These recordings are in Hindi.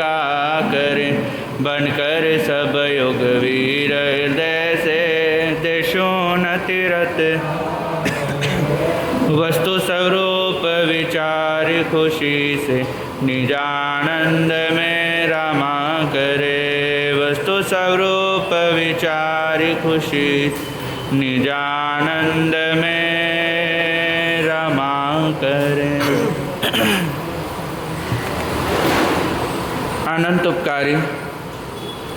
सदा करे, बनकर सब युग वीर हृदय से देशोन्नति वस्तु स्वरूप विचार खुशी से निजानंद में रमा करे। वस्तु स्वरूप विचार खुशी निजानंद में रमा करे। अनंत उपकारी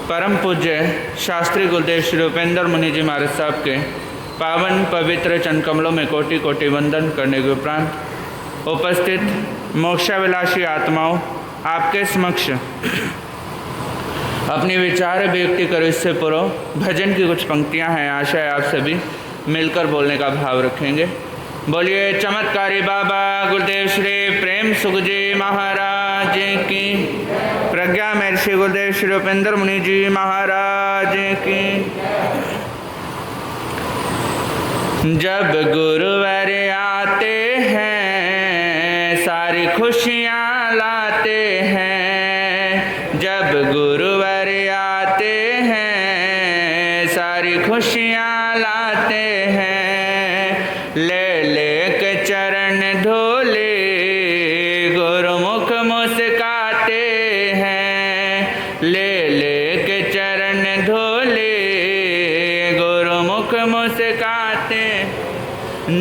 परम पूज्य शास्त्री गुरुदेव श्री उपेंद्र मुनि जी महाराज साहब के पावन पवित्र चरण कमलों में कोटि कोटि वंदन करने के उपरांत उपस्थित मोक्षाभिलाषी आत्माओं, आपके समक्ष अपनी विचार व्यक्ति करो। इससे पूर्व भजन की कुछ पंक्तियां हैं, आशा है आप सभी मिलकर बोलने का भाव रखेंगे। बोलिए चमत्कारी बाबा गुरुदेव श्री प्रेम सुख जी महाराज की, प्रज्ञा महर्षि गुरुदेव श्री उपेंद्र मुनि जी महाराज की। जब गुरुवर आते हैं सारी खुशियाँ लाते हैं। जब गुरुवर आते हैं सारी खुशियाँ लाते हैं। ले के चरण धोले गुरुमुख मुस्काते हैं। ले के चरण धोले गुरुमुख मुस्काते।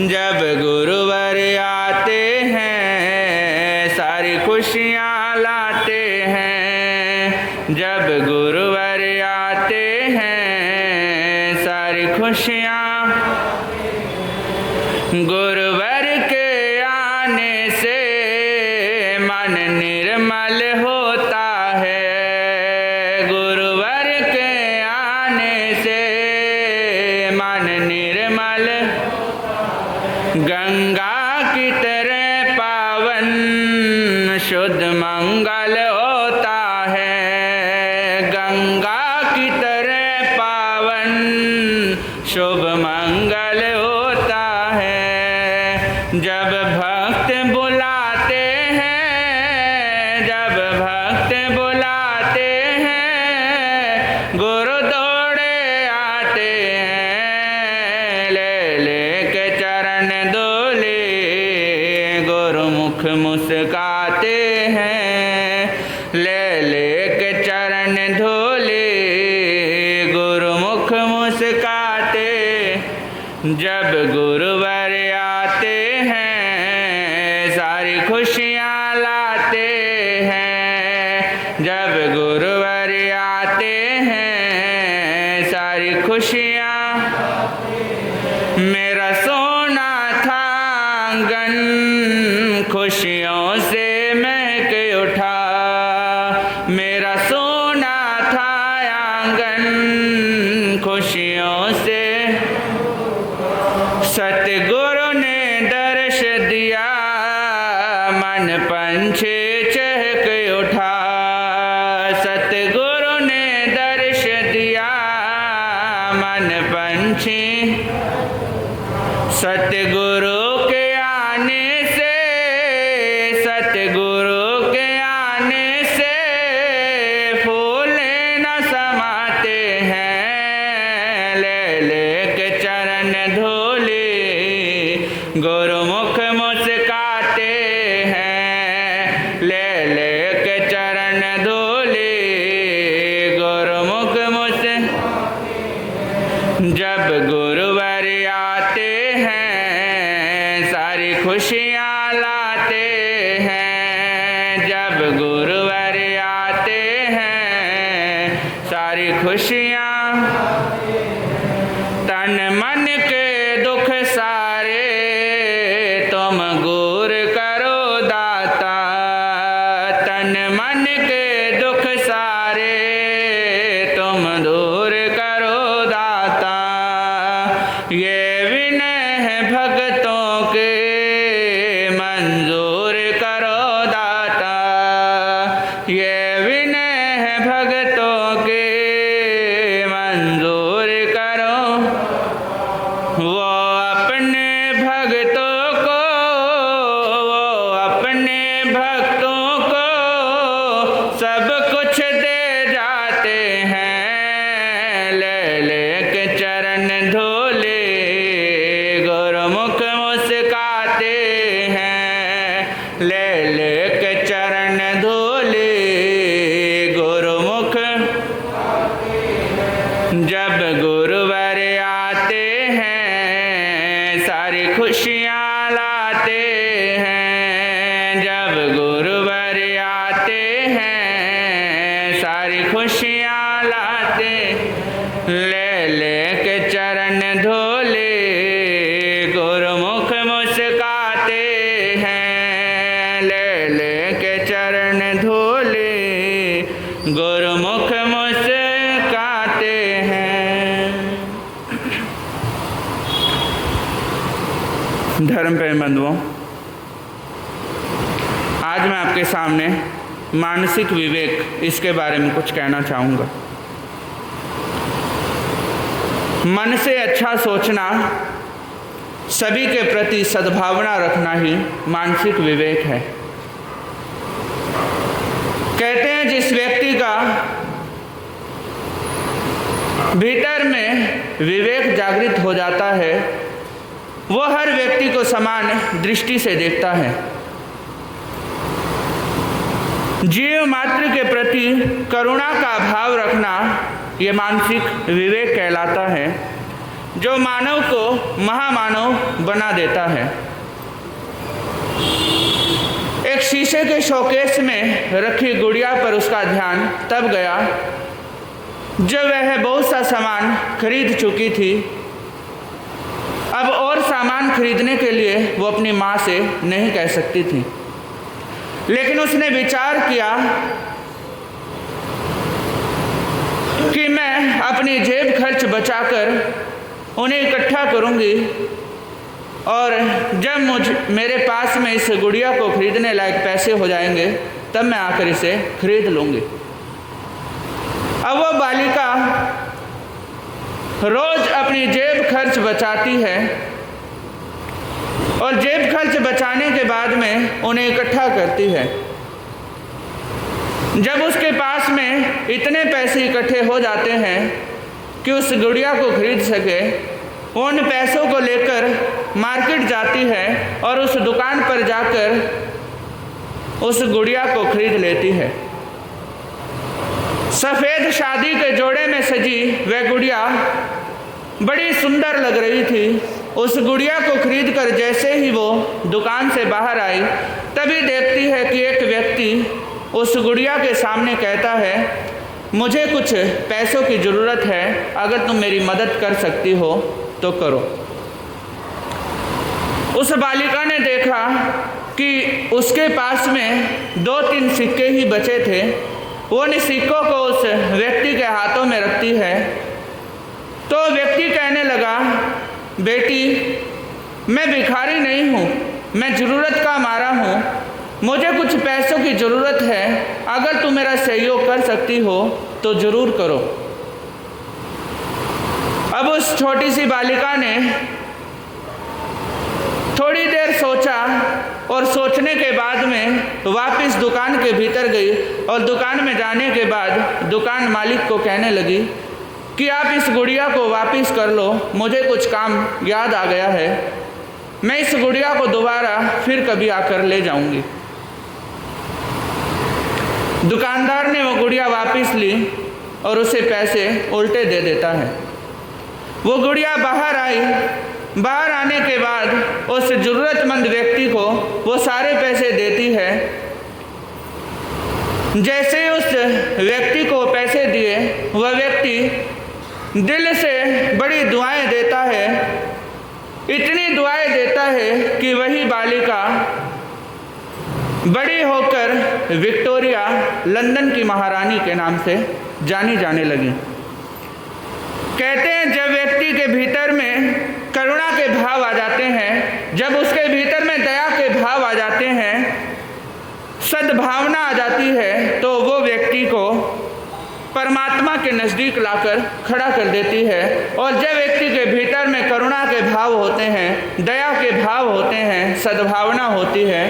जब गुरुवर आते हैं सारी खुशियाँ लाते हैं। जब गुरुवर आते हैं सारी खुशियाँ। गुरुवर के आने से मन निर्मल होता है। गुरुवर के आने से मन निर्मल, गंगा की तरह पावन शुद्ध मंगल होता है। गंगा की तरह पावन शुभ मंगल होता है। जब भक्त बुलाते हैं, जब भक्त बुलाते हैं, गुरु दौड़े आते हैं। ले के चरण धोले गुरुमुख मुस्काते हैं। ले के चरण धोले गुरुमुख मुस्काते। जब गुरुवर आते हैं सारी खुशियाँ लाते हैं। जब गुरुवर आते हैं सारी खुशियाँ। मेरा सोना था आंगन खुशियों से महक उठा। मेरा सोना था आंगन खुशियों से। सतगुरु ने दर्श दिया मन पंछी चहक उठा। सतगुरु ने दर्श दिया मन पंछी। सतगुरु के आने से, सतगुरु के आने से फूल न समाते हैं। ले के चरण धोले गुरुमुख मुस्काते हैं। ले के चरण धोले गुरुमुख मुस्काते। जब गुरुवर आते हैं सारी खुशियाँ लाते हैं। जब गुरुवर आते हैं सारी खुशियाँ। तन मन के दुख सारे तुम दूर करो दाता। तन मन के दुख सारे तुम दूर करो दाता। ये विनय है भक्तों के मंजूर करो दाता। ये विनय है भक्तों के मंजूर करो। वो अपने भक्तों को, वो अपने भक्तों को सब सारी खुशियाँ लाते, ले ले के चरण धोले गुरुमुख मुस्काते हैं, ले ले के चरण धोले गुरुमुख मुस्काते हैं। धर्म प्रेम बंधुओं, आज मैं आपके सामने मानसिक विवेक इसके बारे में कुछ कहना चाहूँगा। मन से अच्छा सोचना, सभी के प्रति सद्भावना रखना ही मानसिक विवेक है। कहते हैं जिस व्यक्ति का भीतर में विवेक जागृत हो जाता है वो हर व्यक्ति को समान दृष्टि से देखता है। जीव मात्र के प्रति करुणा का भाव रखना ये मानसिक विवेक कहलाता है, जो मानव को महामानव बना देता है। एक शीशे के शोकेस में रखी गुड़िया पर उसका ध्यान तब गया जब वह बहुत सा सामान खरीद चुकी थी। अब और सामान खरीदने के लिए वो अपनी माँ से नहीं कह सकती थी, लेकिन उसने विचार किया कि मैं अपनी जेब खर्च बचाकर उन्हें इकट्ठा करूंगी और जब मेरे पास में इस गुड़िया को खरीदने लायक पैसे हो जाएंगे तब मैं आकर इसे खरीद लूंगी। अब वो बालिका रोज अपनी जेब खर्च बचाती है और जेब खर्च बचाने के बाद में उन्हें इकट्ठा करती है। जब उसके पास में इतने पैसे इकट्ठे हो जाते हैं कि उस गुड़िया को खरीद सके, वो उन पैसों को लेकर मार्केट जाती है और उस दुकान पर जाकर उस गुड़िया को खरीद लेती है। सफ़ेद शादी के जोड़े में सजी वह गुड़िया बड़ी सुंदर लग रही थी। उस गुड़िया को खरीदकर जैसे ही वो दुकान से बाहर आई, तभी देखती है कि एक व्यक्ति उस गुड़िया के सामने कहता है, मुझे कुछ पैसों की ज़रूरत है, अगर तुम मेरी मदद कर सकती हो तो करो। उस बालिका ने देखा कि उसके पास में 2-3 सिक्के ही बचे थे। वो उन सिक्कों को उस व्यक्ति के हाथों में रखती है तो व्यक्ति कहने लगा, बेटी मैं भिखारी नहीं हूँ, मैं ज़रूरत का मारा हूँ, मुझे कुछ पैसों की ज़रूरत है, अगर तुम मेरा सहयोग कर सकती हो तो ज़रूर करो। अब उस छोटी सी बालिका ने थोड़ी देर सोचा और सोचने के बाद में वापस दुकान के भीतर गई और दुकान में जाने के बाद दुकान मालिक को कहने लगी कि आप इस गुड़िया को वापस कर लो, मुझे कुछ काम याद आ गया है, मैं इस गुड़िया को दोबारा फिर कभी आकर ले जाऊंगी। दुकानदार ने वो गुड़िया वापस ली और उसे पैसे उल्टे दे देता है। वो गुड़िया बाहर आई। बाहर आने के बाद उस ज़रूरतमंद व्यक्ति को वो सारे पैसे देती है। जैसे ही उस व्यक्ति को पैसे दिए, वह व्यक्ति दिल से बड़ी दुआएं देता है, इतनी दुआएं देता है कि वही बालिका बड़ी होकर विक्टोरिया लंदन की महारानी के नाम से जानी जाने लगी। कहते हैं जब व्यक्ति के भीतर में करुणा के भाव आ जाते हैं, जब उसके भीतर में दया के भाव आ जाते हैं, सद्भावना आ जाती है, तो वो व्यक्ति को परमात्मा के नज़दीक लाकर खड़ा कर देती है। और जब व्यक्ति के भीतर में करुणा के भाव होते हैं, दया के भाव होते हैं, सद्भावना होती है,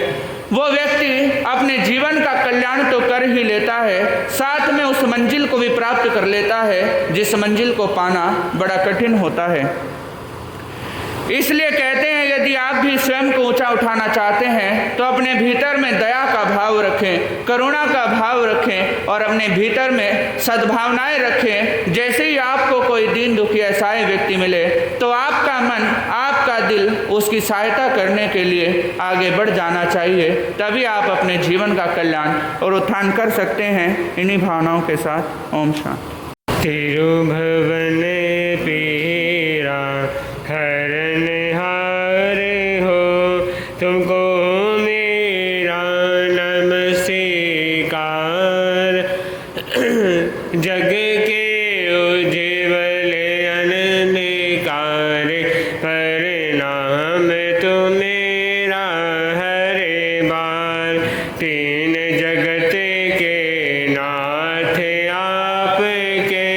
वो व्यक्ति अपने जीवन का कल्याण तो कर ही लेता है, साथ में उस मंजिल को भी प्राप्त कर लेता है जिस मंजिल को पाना बड़ा कठिन होता है। इसलिए कहते हैं यदि आप भी स्वयं को ऊंचा उठाना चाहते हैं तो अपने भीतर में दया का भाव रखें, करुणा का भाव रखें और अपने भीतर में सद्भावनाएं रखें। जैसे ही आपको कोई दीन दुखी असहाय व्यक्ति मिले तो आपका मन, आपका दिल उसकी सहायता करने के लिए आगे बढ़ जाना चाहिए, तभी आप अपने जीवन का कल्याण और उत्थान कर सकते हैं। इन्हीं भावनाओं के साथ ओम शांति। तिरुभुवन पीरा हरनहार हो, तुमको मेरा नमस्कार। जग के उज्ज्वल अंधकार परिणाम तो मेरा हर बार। तीन जगत के नाथ आपके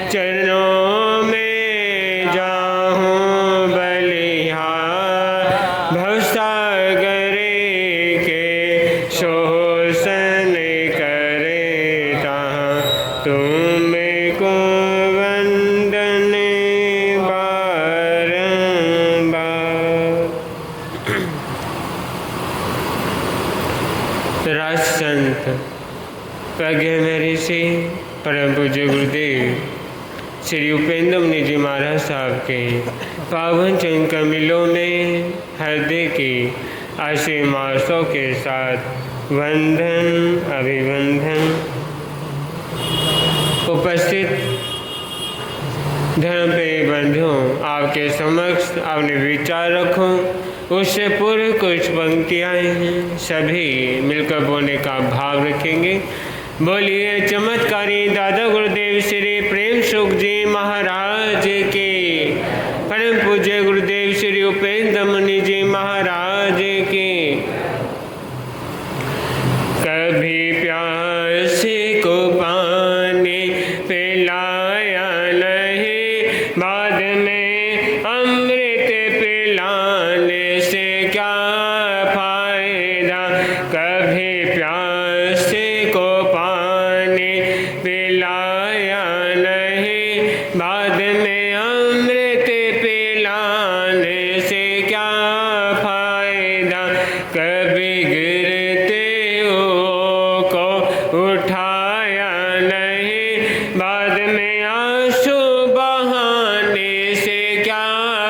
चरणों में जाऊं बलिहार। भवसागर के शोषण करता तुमको वंदन बारंबार। राजसंत प्रज्ञ ऋषि परम पूज्य गुरुदेव श्री उपेंद्र मुनि जी महाराज साहब के पावन चरण कमलों में हृदय की आशीर्वादों के साथ वंदन अभिवंदन। उपस्थित धर्म पे बंधुओं, आपके समक्ष अपने विचार रखूं उससे पूर्व कुछ पंक्तियाँ हैं, सभी मिलकर बोलने का भाव रखेंगे। बोलिए चमत्कारी दादा गुरुदेव श्री प्रेम सुख जी महाराज के, परम पूज्य गुरुदेव श्री उपेंद्र मुनि जी महाराज के। कभी प्यासे को पानी पिलाया नहीं, बाद में अमृत पिलाने से क्या फायदा। कभी प्यासे को पानी पिलाया नहीं, बाद में अमृत पिलाने से क्या फायदा। कभी गिरते हो को उठाया नहीं, बाद में आंसू बहाने से क्या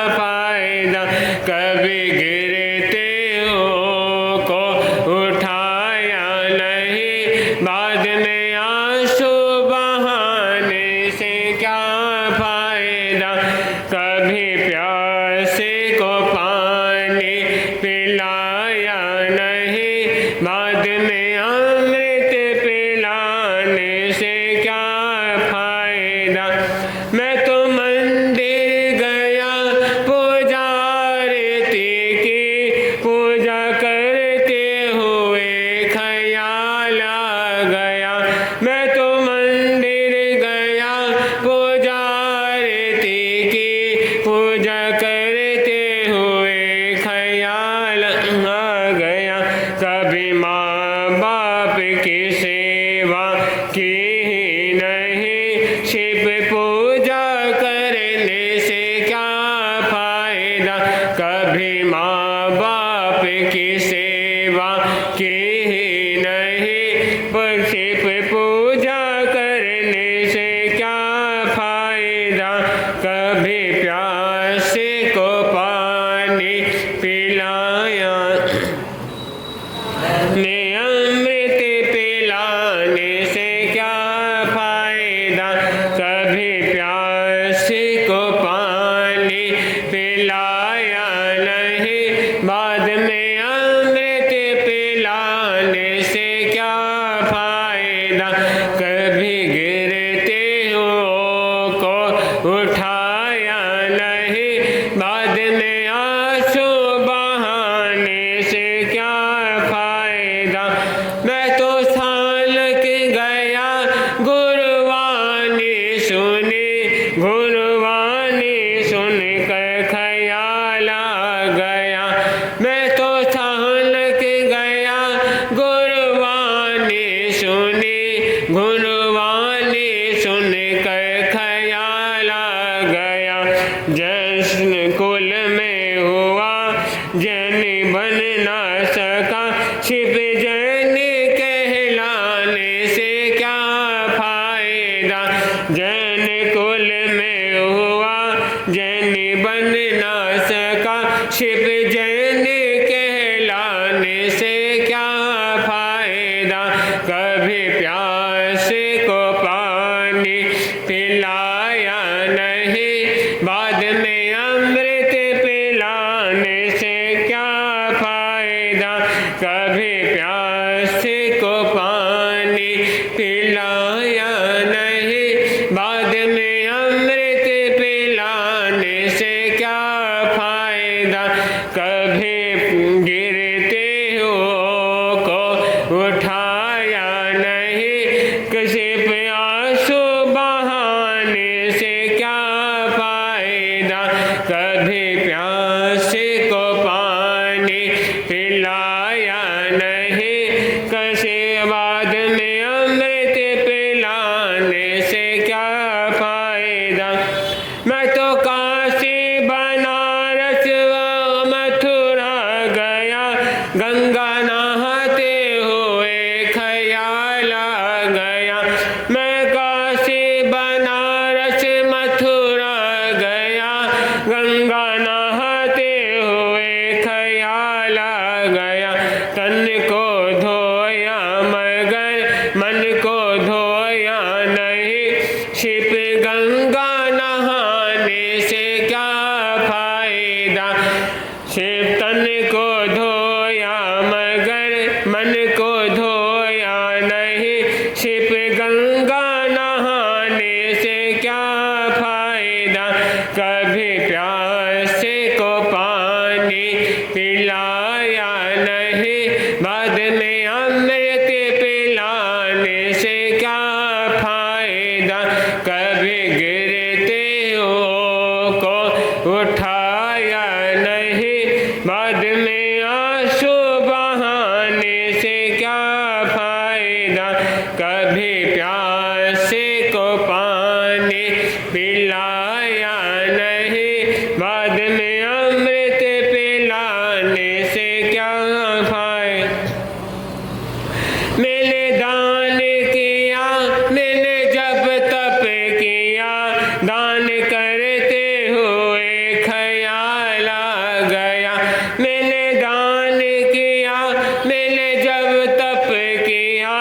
फायदा। कभी गिरते हो को उठाया नहीं, बाद में आंसू बहाने से क्या फायदा। कभी प्यासे को पानी पिलाया नहीं, बाद में अमृत पिलाने से क्या फायदा। मैं तो मंदिर गया पूजा आरती की, पूजा करते हुए ख्याल आ गया। मैं तो मंदिर गया पूजा आरती की, पूजा करते हुए ख्याल आ गया। कभी माँ बाप की सेवा की ही नहीं, शिव पूजा करने से क्या फायदा। कभी माँ बाप की सेवा की ही नहीं, पर शिव पूजा करने से क्या फायदा। कभी प्यासे को पानी पिलाया ने, अमृत पिलाने से क्या फायदा। कभी प्यासे को पानी पिलाया नहीं, बाद में अमृत पिलाने से क्या फायदा। कभी गिरते हो को उठाया नहीं, बाद में आंसू बहाने से क्या फायदा। मैं तो सालक गया गुरुवाणी सुनी, गुरुवाणी सुन कर ख्याल आ गया। मैं तो सालक गया गुरुवाणी सुनी, गुरुवाणी सुन कर ख्याल आ गया। जैन कुल में हुआ जैन बन ना सका, शिव जैन कहलाने से क्या फायदा। जैन कुल में हुआ जैनी बन ना सका शिप जैन कहलाने से क्या फायदा। कभी प्यास को पानी पिलाया नहीं, बाद में अमृत पिलाने से क्या फायदा। कभी प्यास को पानी पिलाया नहीं, बाद में अमृत पिलाने से क्या फायदा। कभी गिरते हो को उठाया नहीं, किसी पे आंसू बहाने से क्या फायदा। कभी प्यास को पानी पिलाया नहीं, किसी बाद में अमृत पिलाने से क्या फायदा। मैं तो काशी बनारस व मथुरा गया, गंगा नहाते हुए ख्याल आ गया। मैं काशी बनारस मथुरा गया, गंगा नहाते हुए ख्याल आ गया। तन को धोया मगर मन को धोया नहीं, शिप गंगा नहाने से क्या फायदा। शिव तन को धोया मगर मन को धोया नहीं, शिप गंगा नहाने से क्या फायदा। कभी प्यास को पानी पिलाया नहीं, बाद में अमृत पिलाने से क्या फायदा। कभी गिरते हो को उठाया नहीं, बाद में आंसू बहाने से क्या फायदा। कभी प्यास को पानी पिलाया नहीं, बाद में अमृत पिलाने से क्या फायदा। मैंने दान किया, मैंने जब तप किया, दान करते हुए ख्याल आ गया। मैंने दान किया, मैंने जब तप किया,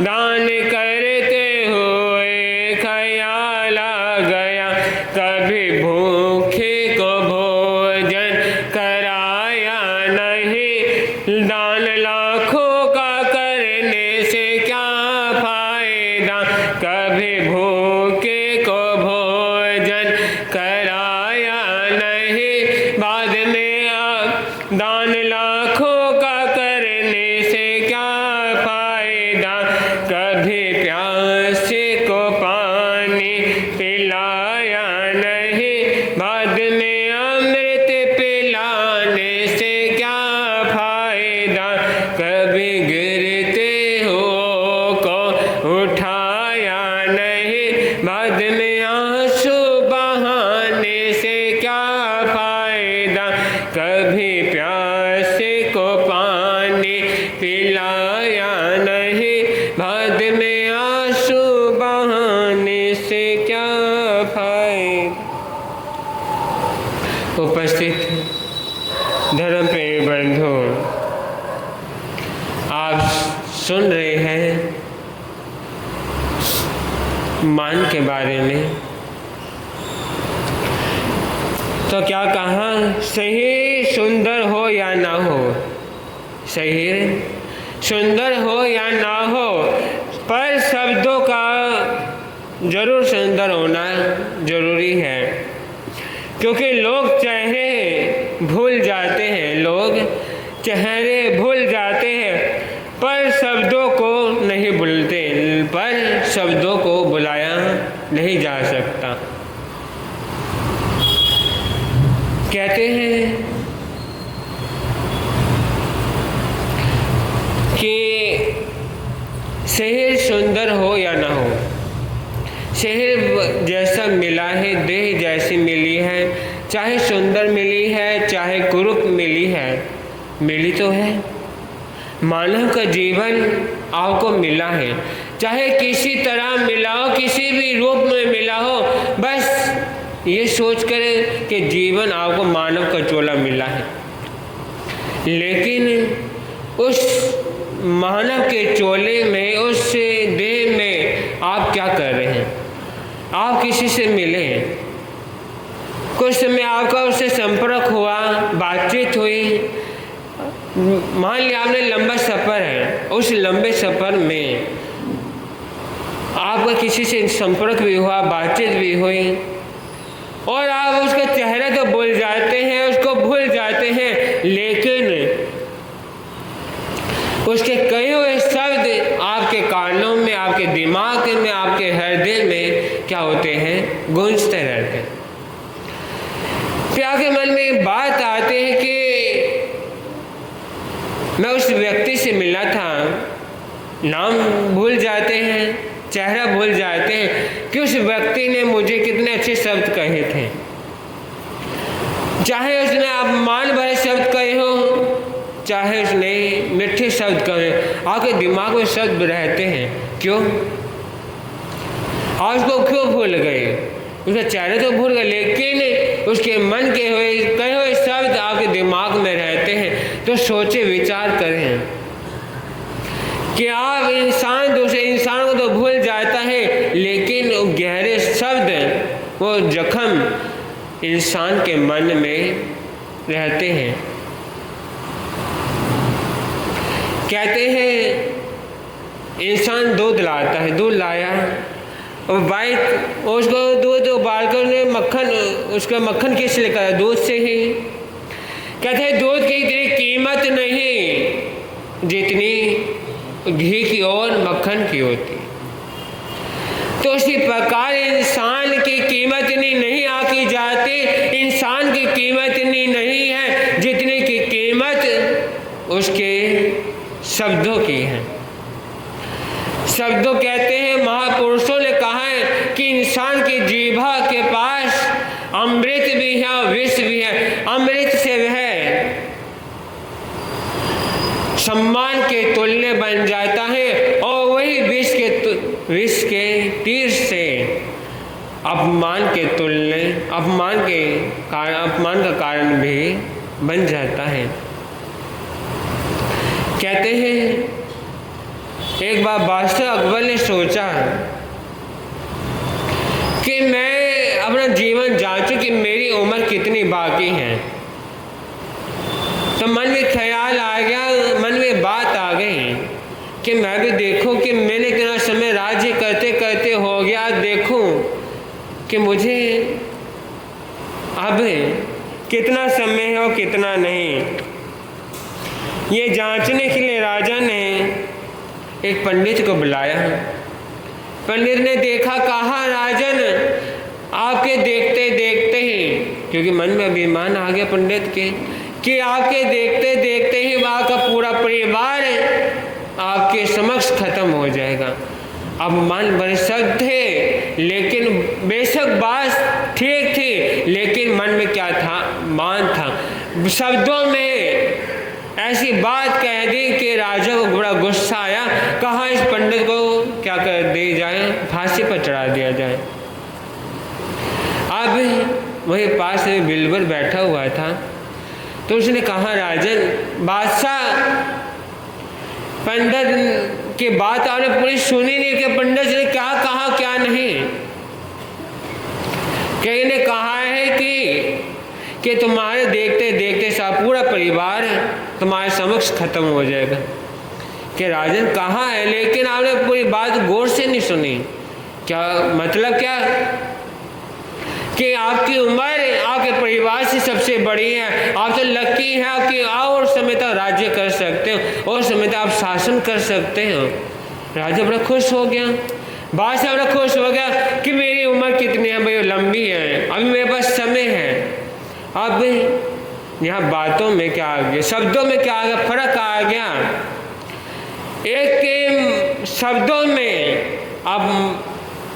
दान करते हुए ख्याल आ गया। कभी भूखे को भोजन कराया नहीं, दान लाखों का करने से क्या फायदा। कभी भूखे को भोजन कराया नहीं, बाद में दान लाखों का करने से क्या फायदा। कभी प्यास को पानी पिलाया नहीं, बाद में अमृत पिलाने से क्या फायदा। कभी गिरते हो को उठाया नहीं, बाद में आंसू बहाने से क्या फायदा। कभी प्यास को पानी पिलाया नहीं, बाद में आंसू बहाने से क्या फायदा। उपस्थित धर्म प्रेमी बंधु, आप सुन रहे हैं मान के बारे में। तो क्या कहा, शरीर सुंदर हो या ना हो, शरीर सुंदर हो या ना हो, पर शब्दों का जरूर सुंदर होना जरूरी है। क्योंकि लोग चेहरे भूल जाते हैं, लोग चेहरे भूल जाते हैं, पर शब्दों को नहीं भूलते, पर शब्दों को बुलाया नहीं जा सकता। कहते हैं कि शरीर सुंदर हो या ना हो, शरीर जैसा मिला है, देह जैसी मिली है, चाहे सुंदर मिली है, चाहे कुरूप मिली है, मिली तो है। मानव का जीवन आपको मिला है, चाहे किसी तरह मिला हो, किसी भी रूप में मिला हो, बस ये सोच कर कि जीवन आपको मानव का चोला मिला है, लेकिन उस मानव के चोले में, उस देह में आप क्या कर रहे हैं? आप किसी से मिले हैं, कुछ समय आपका उससे संपर्क हुआ, बातचीत हुई, मान लिया आपने लंबा सफ़र है, उस लंबे सफ़र में आपका किसी से संपर्क भी हुआ, बातचीत भी हुई, और आप उसका चेहरा तो भूल जाते हैं, उसको भूल जाते हैं, लेकिन उसके कई हुए शब्द आपके कानों में, आपके दिमाग में, आपके हृदय में क्या होते हैं? गूंजते रहते हैं। फिर आपके मन में एक बात आती है कि मैं उस व्यक्ति से मिला था, नाम भूल जाते हैं, चेहरा भूल जाते हैं कि उस व्यक्ति ने मुझे कितने अच्छे शब्द कहे थे, चाहे उसने अपमान भरे शब्द कहे हो, चाहे उसने मीठे शब्द कहे। आपके दिमाग में शब्द रहते हैं, क्यों? आप उसको क्यों भूल गए? उसका चेहरा तो भूल गए, लेकिन उसके मन के हुए कहे हुए शब्द आपके दिमाग में रहते हैं। तो सोचे विचार करें कि आप इंसान दूसरे इंसान को तो भूल जाता है, लेकिन वो गहरे शब्द, वो जख्म इंसान के मन में रहते हैं। कहते हैं इंसान दूध लाता है, दूध लाया और बाइक, उसको दूध उबाल कर उन्हें मक्खन, उसका मक्खन किस लिए करा? दूध से ही। कहते हैं दूध की इतनी कीमत नहीं जितनी घी की और मक्खन की होती। तो उसी प्रकार इंसान की कीमत इतनी नहीं आकी जाती, इंसान की कीमत इतनी नहीं है जितनी की कीमत उसके शब्दों की है। शब्दों कहते हैं, महापुरुषों ने कहा है कि इंसान की जीभा के पास अमृत भी है और विष भी है। अमृत से वह सम्मान के तुल्य बन जाता है, और वही विष के तीर से अपमान के तुल्य, अपमान का कारण भी बन जाता है। कहते हैं एक बार बादशाह अकबर ने सोचा कि मैं अपना जीवन जांचूं कि मेरी उम्र कितनी बाकी है। तो मन में ख्याल आ गया, मन में बात आ गई कि मैं भी देखूं कि मैंने कितना समय राज्य करते करते हो गया, देखूं कि मुझे अब कितना समय है और कितना नहीं। ये जांचने के लिए राजा ने एक पंडित को बुलाया। पंडित ने देखा, कहा राजन आपके देखते देखते ही, क्योंकि मन में अभिमान आ गया पंडित के कि आपके देखते देखते ही वहाँ का पूरा परिवार आपके समक्ष खत्म हो जाएगा। अपमान भरे शब्द थे, लेकिन बेशक बात ठीक थी, लेकिन मन में क्या था? मान था। शब्दों में ऐसी बात कह दी कि राजा को बड़ा गुस्सा आया। कहा इस पंडित को क्या कर दी जाए? फांसी पर चढ़ा दिया जाए। अब वही पास में बिलबर बैठा हुआ था, तो उसने कहा राजन, बादशाह पंडित की बात आपने पूरी सुनी नहीं कि पंडित ने क्या कहा क्या नहीं। कहीं ने कहा है कि तुम्हारे देखते देखते सा पूरा परिवार तुम्हारे समक्ष खत्म हो जाएगा। कि राजन कहा है, लेकिन आपने पूरी बात गौर से नहीं सुनी। क्या मतलब? क्या कि आपकी उम्र आपके परिवार से सबसे बड़ी है, आप तो लकी हैं आपकी और समय तक राज्य कर सकते हो और समय तक आप शासन कर सकते हो। राजा बड़ा खुश हो गया, बादशाह बड़ा खुश हो गया कि मेरी उम्र कितनी है भाई? लंबी है, अभी मेरे पास समय है। अब यहाँ बातों में क्या आ गया, शब्दों में क्या आ गया? फर्क आ गया। एक के शब्दों में अब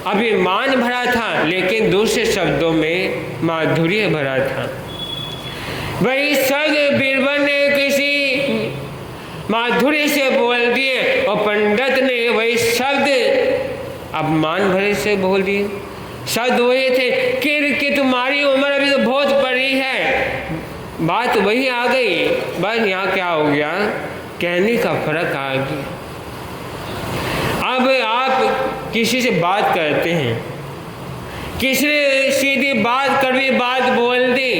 अभिमान भरा था, लेकिन दूसरे शब्दों में माधुर्य भरा था। वही शब्द बीरबल ने किसी माधुर्य से बोल दिए और पंडित ने वही शब्द अपमान भरे से बोल दिए। शब्द वही थे कि तुम्हारी उम्र अभी तो बहुत बड़ी है। बात वही आ गई, बस यहाँ क्या हो गया, कहने का फर्क आ गया। अब आप किसी से बात करते हैं, किसी ने सीधी बात कड़वी बात बोल दी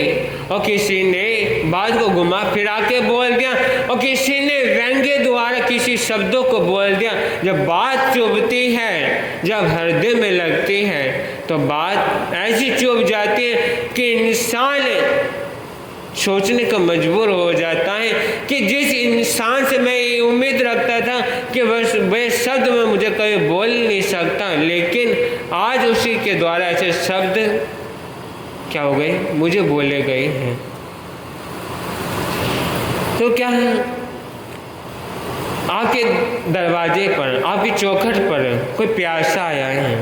और किसी ने बात को घुमा फिरा के बोल दिया और किसी ने व्यंग्य द्वारा किसी शब्दों को बोल दिया। जब बात चुभती है, जब हृदय में लगती है तो बात ऐसी चुभ जाती है कि इंसान सोचने का मजबूर हो जाता है कि जिस इंसान से मैं ये उम्मीद रखता था कि वह शब्द में मुझे कभी बोल नहीं सकता, लेकिन आज उसी के द्वारा ऐसे शब्द क्या हो गए, मुझे बोले गए हैं। तो क्या है, आपके दरवाजे पर, आपकी चौखट पर कोई प्यासा आया है,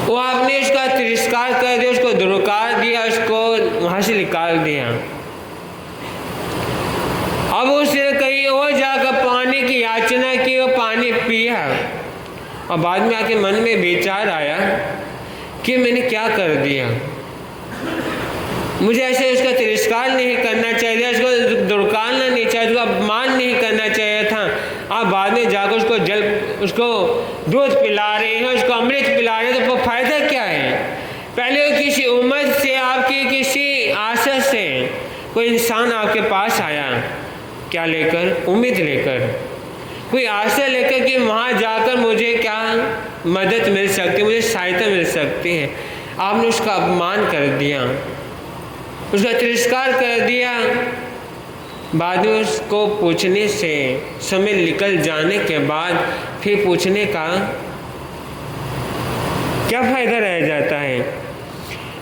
वो आपने उसका तिरस्कार कर दिया, उसको दुरुकार दिया, उसको वहां से निकाल दिया। अब उसने कहीं और जाकर पानी की याचना की और पानी पिया और बाद में आके मन में विचार आया कि मैंने क्या कर दिया, मुझे ऐसे उसका तिरस्कार नहीं करना चाहिए, उसको दुर्कारना नहीं चाहिए, उसको अपमान नहीं करना चाहिए था। आप बाद में जाकर उसको दूध पिला रहे हैं, उसको अमृत पिला रहे हैं, तो वो फायदा क्या है। पहले किसी उम्मीद से, आपकी किसी आशा से कोई इंसान आपके पास आया, क्या लेकर, उम्मीद लेकर, कोई आशा लेकर कि वहाँ जाकर मुझे क्या मदद मिल सकती है, मुझे सहायता मिल सकती है। आपने उसका अपमान कर दिया, उसका तिरस्कार कर दिया। बाद में उसको पूछने से, समय निकल जाने के बाद फिर पूछने का क्या फायदा रह जाता है।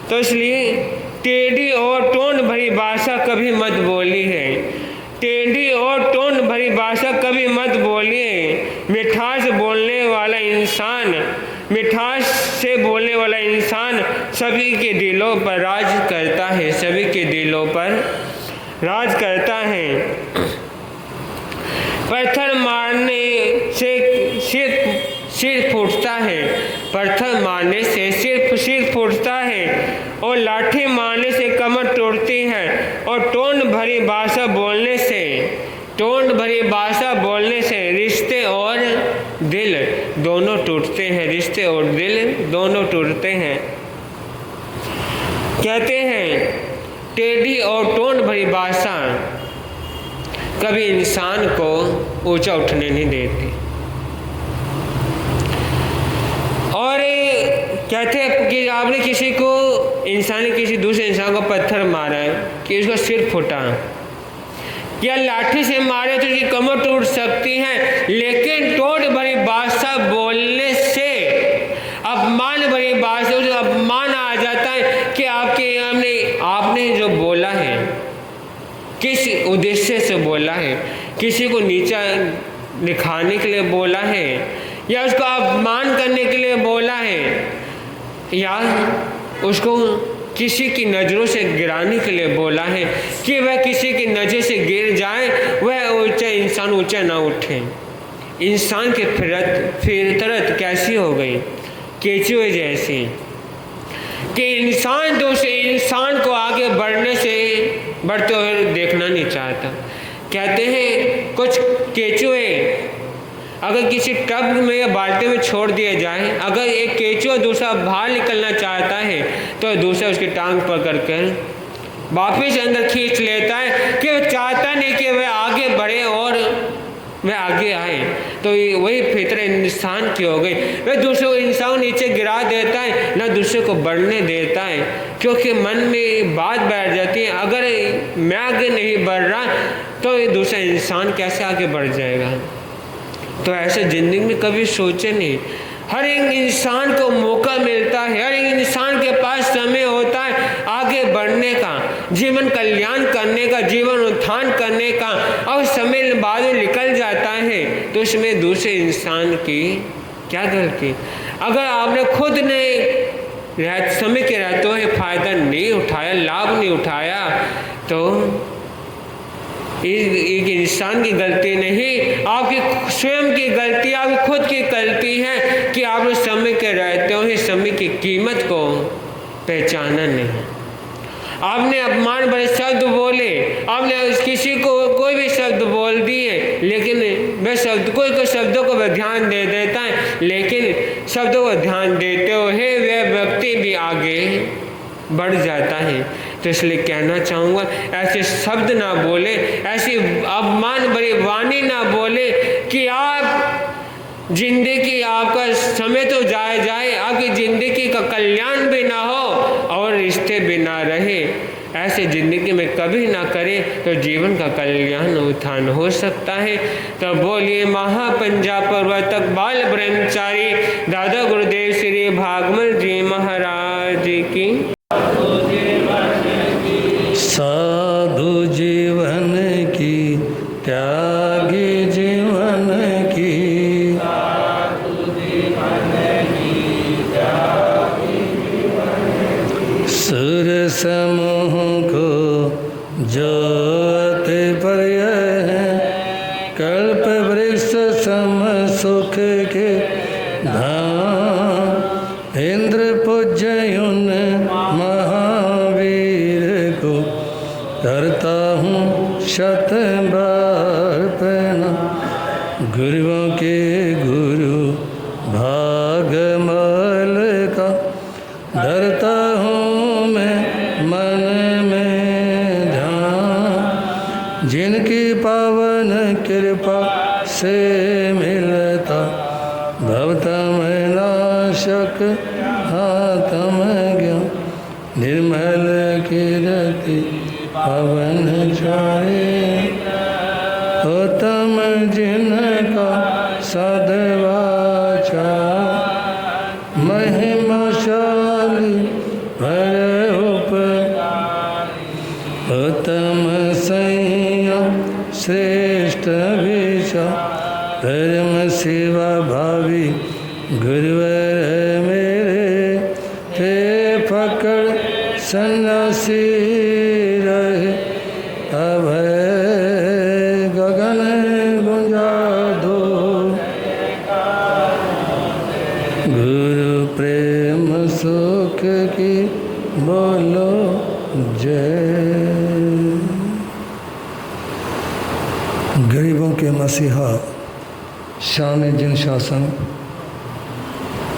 तो इसलिए टेढ़ी और टोन भरी भाषा कभी मत बोली है, टेढ़ी और टोन भरी भाषा कभी मत बोलिए। मिठास बोलने वाला इंसान, मिठास से बोलने वाला इंसान सभी के दिलों पर राज करता है, सभी के दिलों पर राज करता है। पत्थर मारने से सिर फूटता है, पत्थर मारने से सिर फूटता है और लाठी मारने से कमर टूटती है और टोन भरी भाषा बोलने से रिश्ते और दिल दोनों टूटते हैं, रिश्ते और दिल दोनों टूटते हैं। कहते हैं टेढ़ी और टोन भरी भाषा कभी इंसान को ऊंचा उठने नहीं देती। और कहते हैं कि आपने किसी दूसरे इंसान को पत्थर मारा है कि उसका सिर फूटा, या लाठी से मारे तो उसकी कमर टूट सकती है, लेकिन टोट भरी भाषा बोलने से, अपमान भरी भाषा, उसे अपमान आ जाता है कि आपने जो बोला है, किस उद्देश्य से बोला है, किसी को नीचा दिखाने के लिए बोला है, या उसको अपमान करने के लिए बोला है, या उसको किसी की नज़रों से गिराने के लिए बोला है कि वह किसी की नज़र से गिर जाए, वह ऊंचा ना उठे। इंसान की फितरत कैसी हो गई, केचुए जैसी, कि इंसान दूसरे इंसान को आगे बढ़ते हुए देखना नहीं चाहता। कहते हैं कुछ केचुए अगर किसी टब में या बाल्टी में छोड़ दिया जाए, अगर एक केचुआ दूसरा बाहर निकलना चाहता है तो दूसरा उसकी टांग पकड़ कर वापिस अंदर खींच लेता है कि वह चाहता नहीं कि वह आगे बढ़े और वह आगे आए। तो वही फितरत इंसान की हो गई, वह दूसरे को इंसान नीचे गिरा देता है, ना दूसरे को बढ़ने देता है, क्योंकि मन में बात बैठ जाती है, अगर मैं आगे नहीं बढ़ रहा तो दूसरा इंसान कैसे आगे बढ़ जाएगा। तो ऐसे ज़िंदगी में कभी सोचे नहीं। हर एक इंसान को मौका मिलता है, हर एक इंसान के पास समय होता है आगे बढ़ने का, जीवन कल्याण करने का, जीवन उत्थान करने का, और समय बाद में निकल जाता है तो इसमें दूसरे इंसान की क्या गलती। अगर आपने खुद ने समय के रहते हुए फायदा नहीं उठाया, लाभ नहीं उठाया, तो एक इंसान की गलती नहीं, आपकी स्वयं की गलती, आपकी खुद की गलती है कि आपने समय के रहते हुए की कीमत को पहचाना नहीं। आपने अपमान भरे शब्द बोले, आपने किसी को कोई भी शब्द बोल दिए, लेकिन वह शब्द कोई शब्दों को वह ध्यान दे देता है, लेकिन शब्दों को ध्यान देते हुए वह व्यक्ति भी आगे बढ़ जाता है। तो इसलिए कहना चाहूँगा, ऐसे शब्द ना बोले, ऐसी अपमान भरी वाणी ना बोले कि आप जिंदगी आपका समय तो जाए, आपकी जिंदगी का कल्याण भी ना हो और रिश्ते भी ना रहे। ऐसे जिंदगी में कभी ना करें तो जीवन का कल्याण उत्थान हो सकता है। तो बोलिए महापंजा प्रवर्तक बाल ब्रह्मचारी दादा गुरुदेव श्री भागवत जी महाराज की। साधु जीवन की त्यागी जीवन की, सुर समूह को जो अति पर्य है, कल्प वृक्ष सम सुख के धाम। इंद्र पूज्य उन महावीर को करता हूँ शत बार प्रणाम। गुरुओं के गुरु भागमल का धरता हूँ मैं मन में ध्यान। जिनकी पावन कृपा से मिलता भवतम नाशक आत्म ज्ञान। निर्मल कीर्ति पवन चारे, उत्तम जिनका सदवाचा। महिमाशाली भर उत्तम संयम श्रेष्ठ विचार। धर्म सेवा भावी गुरुवर मेरे, थे पकड़ सन्यासी रहे अभय गगन गुंजा दो। गुरु प्रेम सुख की बोलो जय। गरीबों के मसीहा शान जिन शासन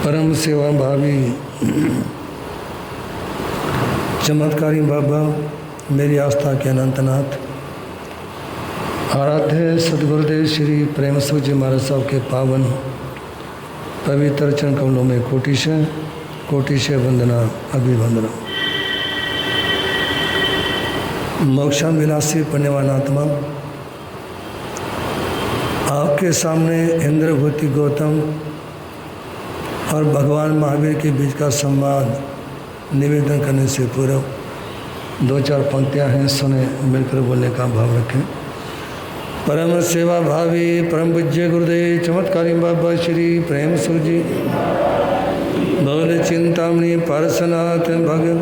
परम सेवा भावी चमत्कारी बाबा, मेरी आस्था के अनंतनाथ, आराध्य सदगुरुदेव श्री प्रेम सुख जी महाराज साहब के पावन पवित्र चरण कमलों में कोटिशय वंदना अभिवंदना। मोक्षा विलासी पुण्यवान आत्मा, आपके सामने इंद्रभूति गौतम और भगवान महावीर के बीच का संवाद निवेदन करने से पूर्व दो चार पंक्तियां हैं, सुने, मिलकर बोलने का भाव रखें। परम सेवा भावी परम पूज्य गुरुदेव चमत्कारी बाबा श्री प्रेम सुख जी, भगवत चिंतामणि पारसनाथ भगत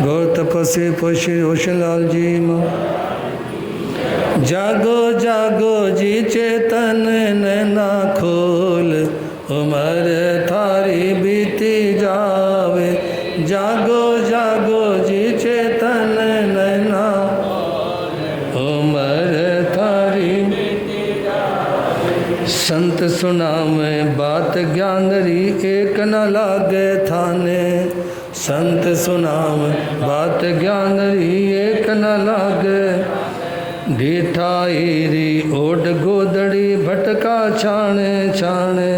गौर तपस्वी पोषी रोशन लाल जी माँ। जागो जागो जी चेतन नैना खोल, उमर थारी बीती जावे। जागो जागो जी चेतन नैना, उमर थारी। संत सुनावे बात ज्ञान री, एक न लागे थाने। संत सुनावे बात ज्ञान री, एक न लागे। ढीठाई री ओढ़ गोदड़ी भटका छाने छाने।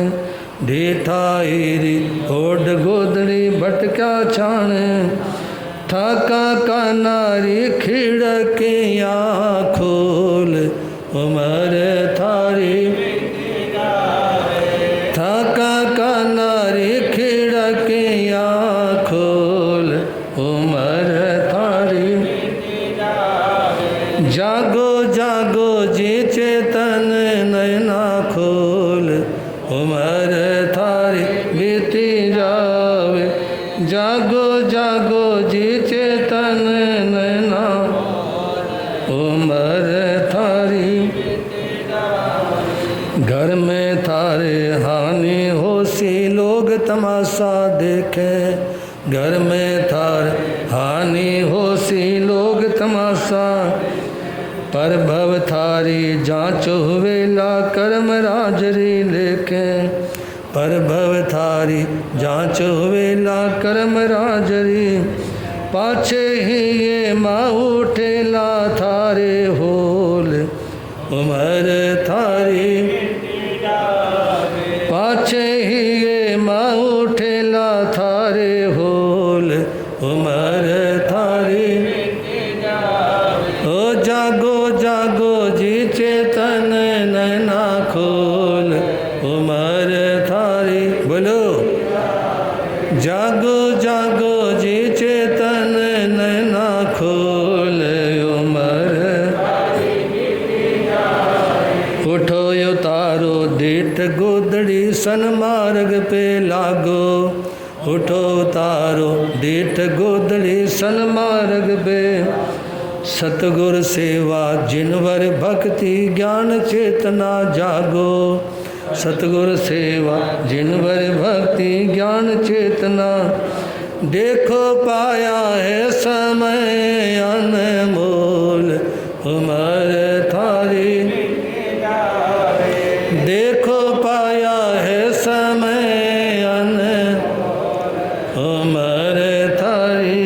ढीठाई री ओढ़ गोदड़ी भटका छाने। थाका का नारी खिड़कियाँ खोल, उमर थारी। थाका का नारी खिड़कियाँ खोल, उमर थारी। जागो जागो जी चेतन नैना खोल, उमर थारी बीती जावे। जागो जागो जी चेतन नैना, उमर थारी। लोग तमाशा देखें। घर में थार हानि होसी लोग तमाशा, पर भव थारी जांच हुवेला कर्म राजरी लेके। पर भव थारी जांच हुवेला कर्म राजरी, पाछे ही ये माँ उठेला थारे होल उमर थारी। पाछे ही ये माँ उठेला थारे होल उमर थारी। ओ जागो जागो जी चेतन नैना खोल उमर थारी। बोलो जागो जागो जी चेतन नैना खोल उमर। उठो उतारो दीठ गोदड़ी सन्मार्ग पे लागो। उठो उतारो दीठ गोदड़ी सन्मार्ग पे, सतगुर सेवा जिनवर भक्ति ज्ञान चेतना जागो। सतगुर सेवा जिनवर भक्ति ज्ञान चेतना, देखो पाया है समय अनमोल उमर थारी। देखो पाया है समय उमर थारी।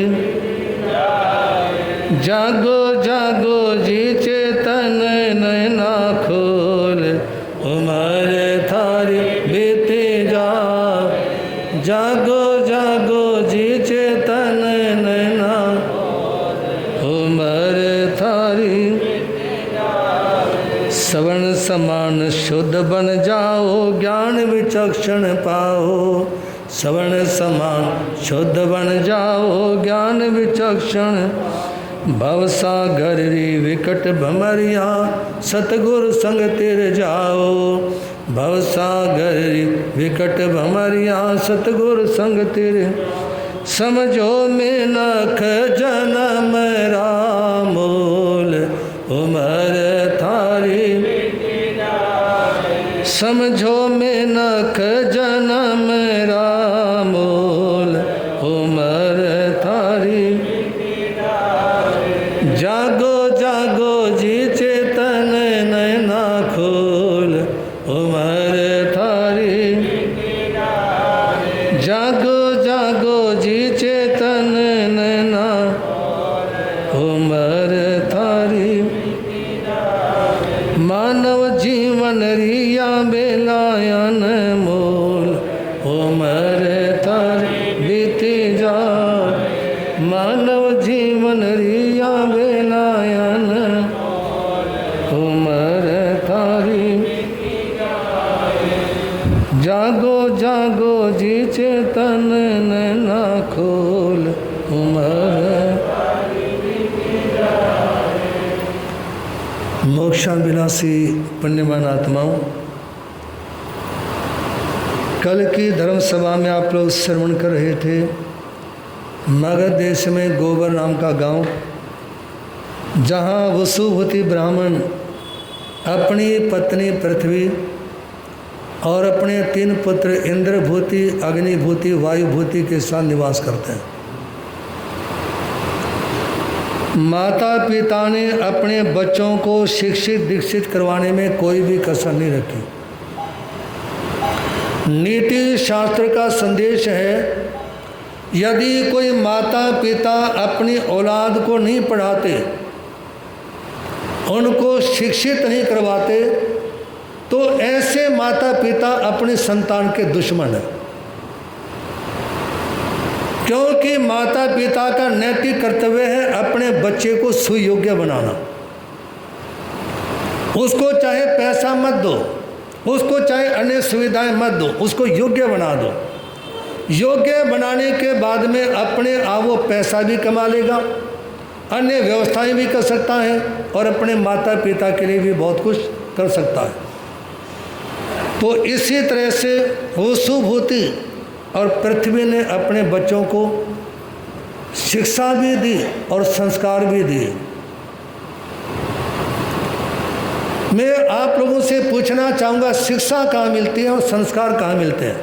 जागो जागो जी चेतन नैना खोल उमर थारी बीते जा। जागो जागो जी चेतन नैना उमर थारी। सवर्ण समान शुद्ध बन जाओ ज्ञान विचक्षण पाओ। सवर्ण समान शुद्ध बन जाओ ज्ञान विचक्षण, भवसागर री विकट भमरिया सतगुर संग तिर जाओ। भवसागर री विकट भमरिया सतगुर संग तिर, समझो मेनख जन्म रामोल उमर थारी। समझो मेनख जन्म रामोल उमर थारी। जागो जागो जी चेतन नैना खोल उमर थारी। जागो जागो जी चेतन नैना उमर थारी। मानव जीवन रिया बेलायन मोल उमर थारी बीती जा। मानव जीवन रिया बेलायन उमर थारी। जागो जागो जी चेतन नैना खोल उमर। मोक्षाभिलाषी पुण्यवान आत्माओं, कल की धर्म सभा में आप लोग श्रवण कर रहे थे। मगध देश में गोबर नाम का गांव, जहां वसुभूति ब्राह्मण अपनी पत्नी पृथ्वी और अपने 3 पुत्र इंद्रभूति, अग्निभूति, वायुभूति के साथ निवास करते हैं। माता पिता ने अपने बच्चों को शिक्षित दीक्षित करवाने में कोई भी कसर नहीं रखी। नीति शास्त्र का संदेश है, यदि कोई माता पिता अपनी औलाद को नहीं पढ़ाते, उनको शिक्षित नहीं करवाते, तो ऐसे माता पिता अपने संतान के दुश्मन हैं। क्योंकि माता पिता का नैतिक कर्तव्य है अपने बच्चे को सुयोग्य बनाना। उसको चाहे पैसा मत दो, उसको चाहे अन्य सुविधाएं मत दो, उसको योग्य बना दो। योग्य बनाने के बाद में अपने आप वो पैसा भी कमा लेगा, अन्य व्यवस्थाएं भी कर सकता है और अपने माता पिता के लिए भी बहुत कुछ कर सकता है। तो इसी तरह से वसुभूति और पृथ्वी ने अपने बच्चों को शिक्षा भी दी और संस्कार भी दिए। मैं आप लोगों से पूछना चाहूँगा, शिक्षा कहाँ मिलती है और संस्कार कहाँ मिलते हैं?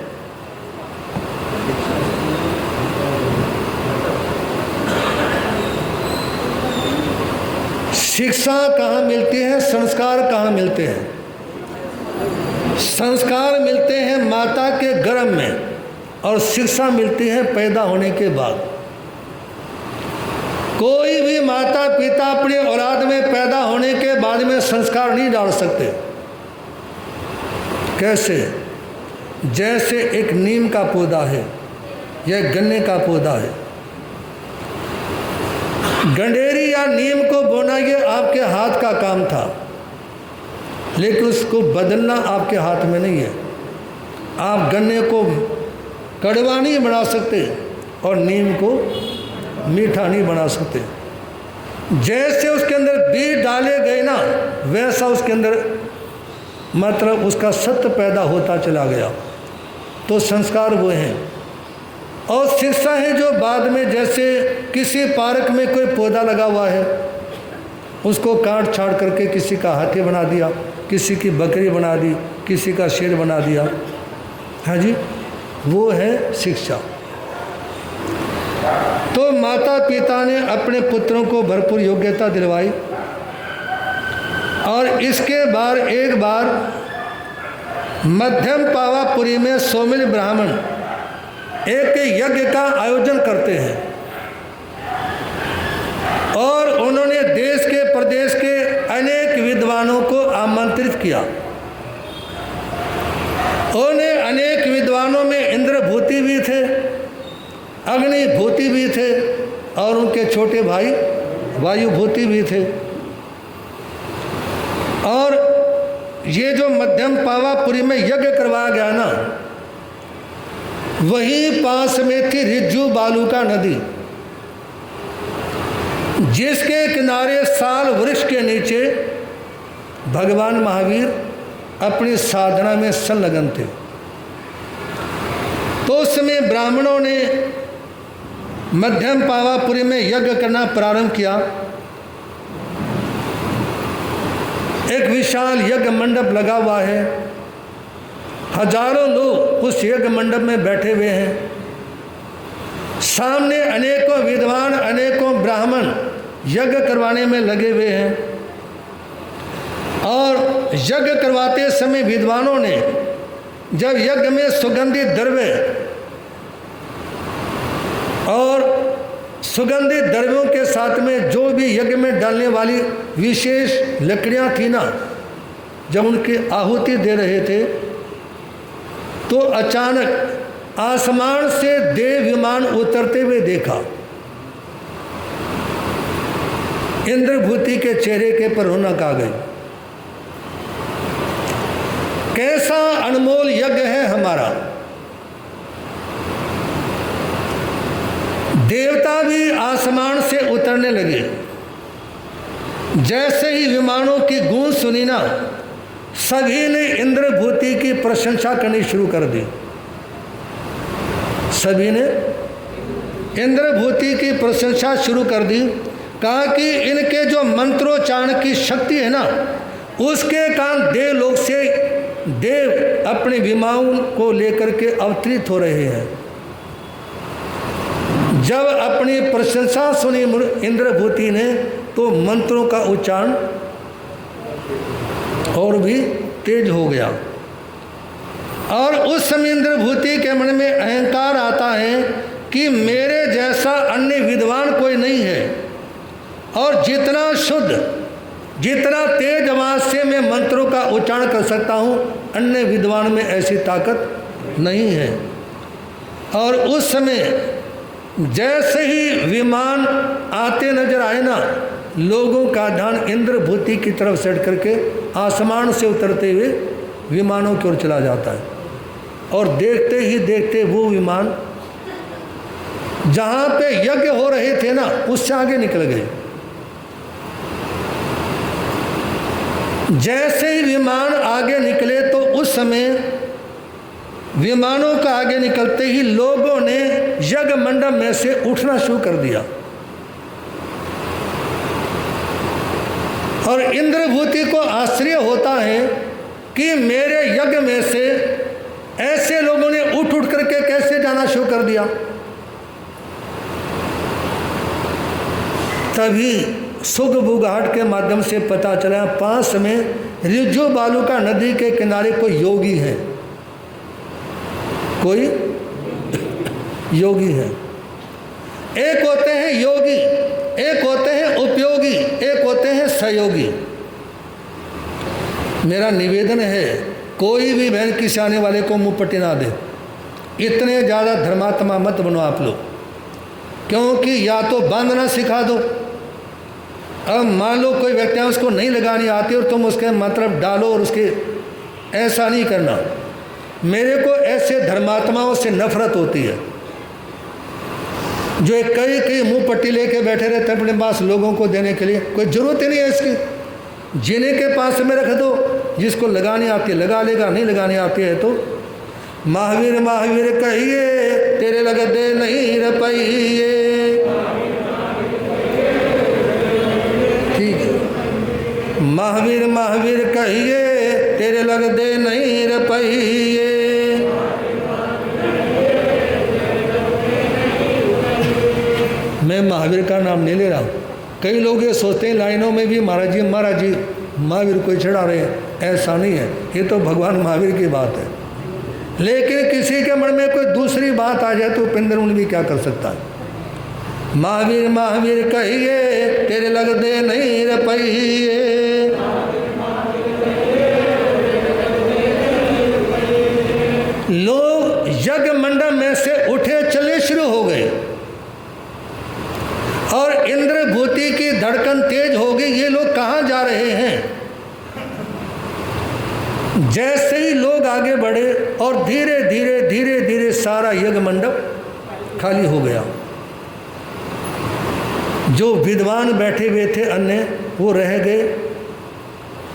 शिक्षा कहाँ मिलती है, संस्कार कहाँ मिलते हैं? संस्कार मिलते हैं माता के गर्भ में और शिक्षा मिलती है पैदा होने के बाद। कोई भी माता पिता अपने औलाद में पैदा होने के बाद में संस्कार नहीं डाल सकते। कैसे? जैसे एक नीम का पौधा है या गन्ने का पौधा है, गंडेरी या नीम को बोना ये आपके हाथ का काम था, लेकिन उसको बदलना आपके हाथ में नहीं है। आप गन्ने को कड़वा नहीं बना सकते और नीम को मीठा नहीं बना सकते। जैसे उसके अंदर बीज डाले गए ना, वैसा उसके अंदर मतलब उसका सत्य पैदा होता चला गया। तो संस्कार वो हैं। और शिक्षा है जो बाद में, जैसे किसी पार्क में कोई पौधा लगा हुआ है, उसको काट छाड़ करके किसी का हाथी बना दिया, किसी की बकरी बना दी, किसी का शेर बना दिया। हाँ जी, वो है शिक्षा। तो माता पिता ने अपने पुत्रों को भरपूर योग्यता दिलवाई और इसके बाद एक बार मध्यम पावापुरी में सोमिल ब्राह्मण एक यज्ञ का आयोजन करते हैं और उन्होंने देश के प्रदेश के अनेक विद्वानों को आमंत्रित किया। उन्हें अनेक विद्वानों में इंद्रभूति भी थे, अग्निभूति भी थे और उनके छोटे भाई वायुभूति भी थे। और ये जो मध्यम पावापुरी में यज्ञ करवाया गया ना, वहीं पास में थी रिज्जू बालूका नदी, जिसके किनारे साल वृक्ष के नीचे भगवान महावीर अपनी साधना में संलग्न थे। तो उस समय ब्राह्मणों ने मध्यम पावापुरी में यज्ञ करना प्रारंभ किया। एक विशाल यज्ञ मंडप लगा हुआ है, हजारों लोग उस यज्ञ मंडप में बैठे हुए हैं। सामने अनेकों विद्वान, अनेकों ब्राह्मण यज्ञ करवाने में लगे हुए हैं। और यज्ञ करवाते समय विद्वानों ने जब यज्ञ में सुगंधित द्रव्य और सुगंधित द्रव्यों के साथ में जो भी यज्ञ में डालने वाली विशेष लकड़ियां थी ना, जब उनकी आहुति दे रहे थे तो अचानक आसमान से देव विमान उतरते हुए देखा। इंद्रभूति के चेहरे के पर रौनक आ गई। कैसा अनमोल यज्ञ है हमारा। देवता भी आसमान से उतरने लगे। जैसे ही विमानों की गूंज सुनी ना, सभी ने इंद्रभूति की प्रशंसा करनी शुरू कर दी। सभी ने इंद्रभूति की प्रशंसा शुरू कर दी। कहा कि इनके जो मंत्रोच्चारण की शक्ति है ना, उसके कारण देवलोक से देव अपने विमानों को लेकर के अवतरित हो रहे हैं। जब अपनी प्रशंसा सुनी इंद्रभूति ने, तो मंत्रों का उच्चारण और भी तेज हो गया। और उस समय इंद्रभूति के मन में अहंकार आता है कि मेरे जैसा अन्य विद्वान कोई नहीं है, और जितना शुद्ध, जितना तेज आवाज से मैं मंत्रों का उच्चारण कर सकता हूँ, अन्य विद्वान में ऐसी ताकत नहीं है। और उस समय जैसे ही विमान आते नजर आए ना, लोगों का ध्यान इंद्रभूति की तरफ सेट करके आसमान से उतरते हुए विमानों की ओर चला जाता है। और देखते ही देखते वो विमान जहाँ पे यज्ञ हो रहे थे ना, उससे आगे निकल गए। जैसे ही विमान आगे निकले तो उस समय विमानों का आगे निकलते ही लोगों ने यज्ञ मंडप में से उठना शुरू कर दिया। और इंद्रभूति को आश्चर्य होता है कि मेरे यज्ञ में से ऐसे लोगों ने उठ उठ करके कैसे जाना शुरू कर दिया। तभी सुख बुगाहट के माध्यम से पता चला पास में रिज्जू बालूका नदी के किनारे कोई योगी है, कोई योगी है। एक होते हैं योगी, एक होते हैं उपयोगी, एक होते हैं सहयोगी। मेरा निवेदन है कोई भी बहन किसी आने वाले को मुंह पट्टी ना दे। इतने ज़्यादा धर्मात्मा मत बनो आप लोग, क्योंकि या तो बांधना सिखा दो। अब मान लो कोई व्यक्ति उसको नहीं लगानी आती और तुम उसके मतलब डालो और उसके, ऐसा नहीं करना। मेरे को ऐसे धर्मात्माओं से नफरत होती है जो कई कई मुंह पट्टी लेके बैठे रहते अपने पास लोगों को देने के लिए। कोई ज़रूरत ही नहीं है इसकी। जिन्हें के पास में रख दो, जिसको लगानी आती है लगा लेगा, नहीं लगानी आती है तो महावीर महावीर कहिए तेरे लग दे नहीं रपइए। ठीक है, महावीर महावीर कहिए तेरे लग दे नहीं रपइए। मैं महावीर का नाम नहीं ले रहा हूँ। कई लोग ये सोचते हैं लाइनों में भी महाराज जी महावीर कोई चढ़ा रहे हैं, ऐसा नहीं है। ये तो भगवान महावीर की बात है। लेकिन किसी के मन में कोई दूसरी बात आ जाए तो उपेंद्र उन भी क्या कर सकता है। महावीर महावीर कहिए तेरे लग दे नहीं रपइए। लोग यज्ञ मंडप में से उठे चलने शुरू हो गए और इंद्र भूति की धड़कन तेज हो गई। ये लोग कहाँ जा रहे हैं? जैसे ही लोग आगे बढ़े और धीरे धीरे धीरे धीरे सारा यज्ञ मंडप खाली हो गया। जो विद्वान बैठे हुए थे अन्य वो रह गए,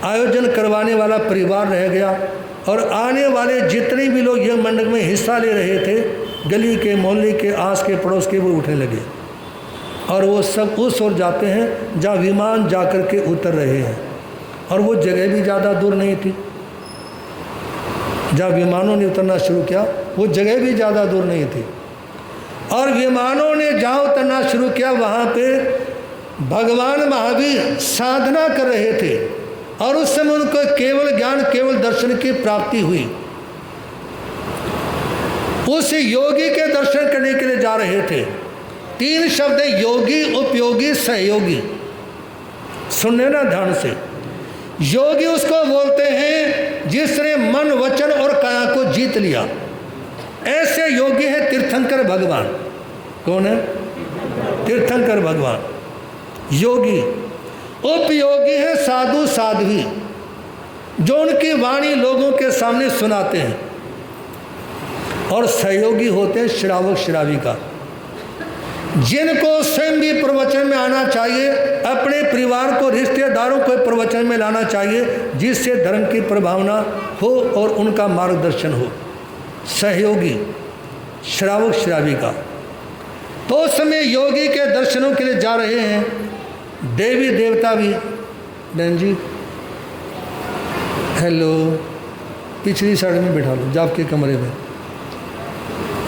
आयोजन करवाने वाला परिवार रह गया और आने वाले जितने भी लोग यज्ञ मंडप में हिस्सा ले रहे थे, गली के मोहल्ले के आस के पड़ोस के, वो उठने लगे और वो सब उस ओर जाते हैं जहाँ विमान जाकर के उतर रहे हैं। और वो जगह भी ज़्यादा दूर नहीं थी जहाँ विमानों ने उतरना शुरू किया, वो जगह भी ज़्यादा दूर नहीं थी। और विमानों ने जहाँ उतरना शुरू किया वहाँ पे भगवान महावीर साधना कर रहे थे और उस समय उनको केवल ज्ञान केवल दर्शन की प्राप्ति हुई। उस योगी के दर्शन करने के लिए जा रहे थे। 3 शब्द है, योगी, उपयोगी, सहयोगी। सुनने ना ध्यान से। योगी उसको बोलते हैं जिसने मन वचन और काया को जीत लिया। ऐसे योगी है तीर्थंकर भगवान। कौन है? तीर्थंकर भगवान योगी। उपयोगी है साधु साध्वी, जो उनकी वाणी लोगों के सामने सुनाते हैं। और सहयोगी होते हैं श्रावक श्राविका, जिनको स्वयं भी प्रवचन में आना चाहिए, अपने परिवार को रिश्तेदारों को प्रवचन में लाना चाहिए, जिससे धर्म की प्रभावना हो और उनका मार्गदर्शन हो। सहयोगी श्रावक श्राविका। तो उस समय योगी के दर्शनों के लिए जा रहे हैं। देवी देवता भी, बहन जी हेलो, पिछली साइड में बैठा लो, जाप के कमरे में,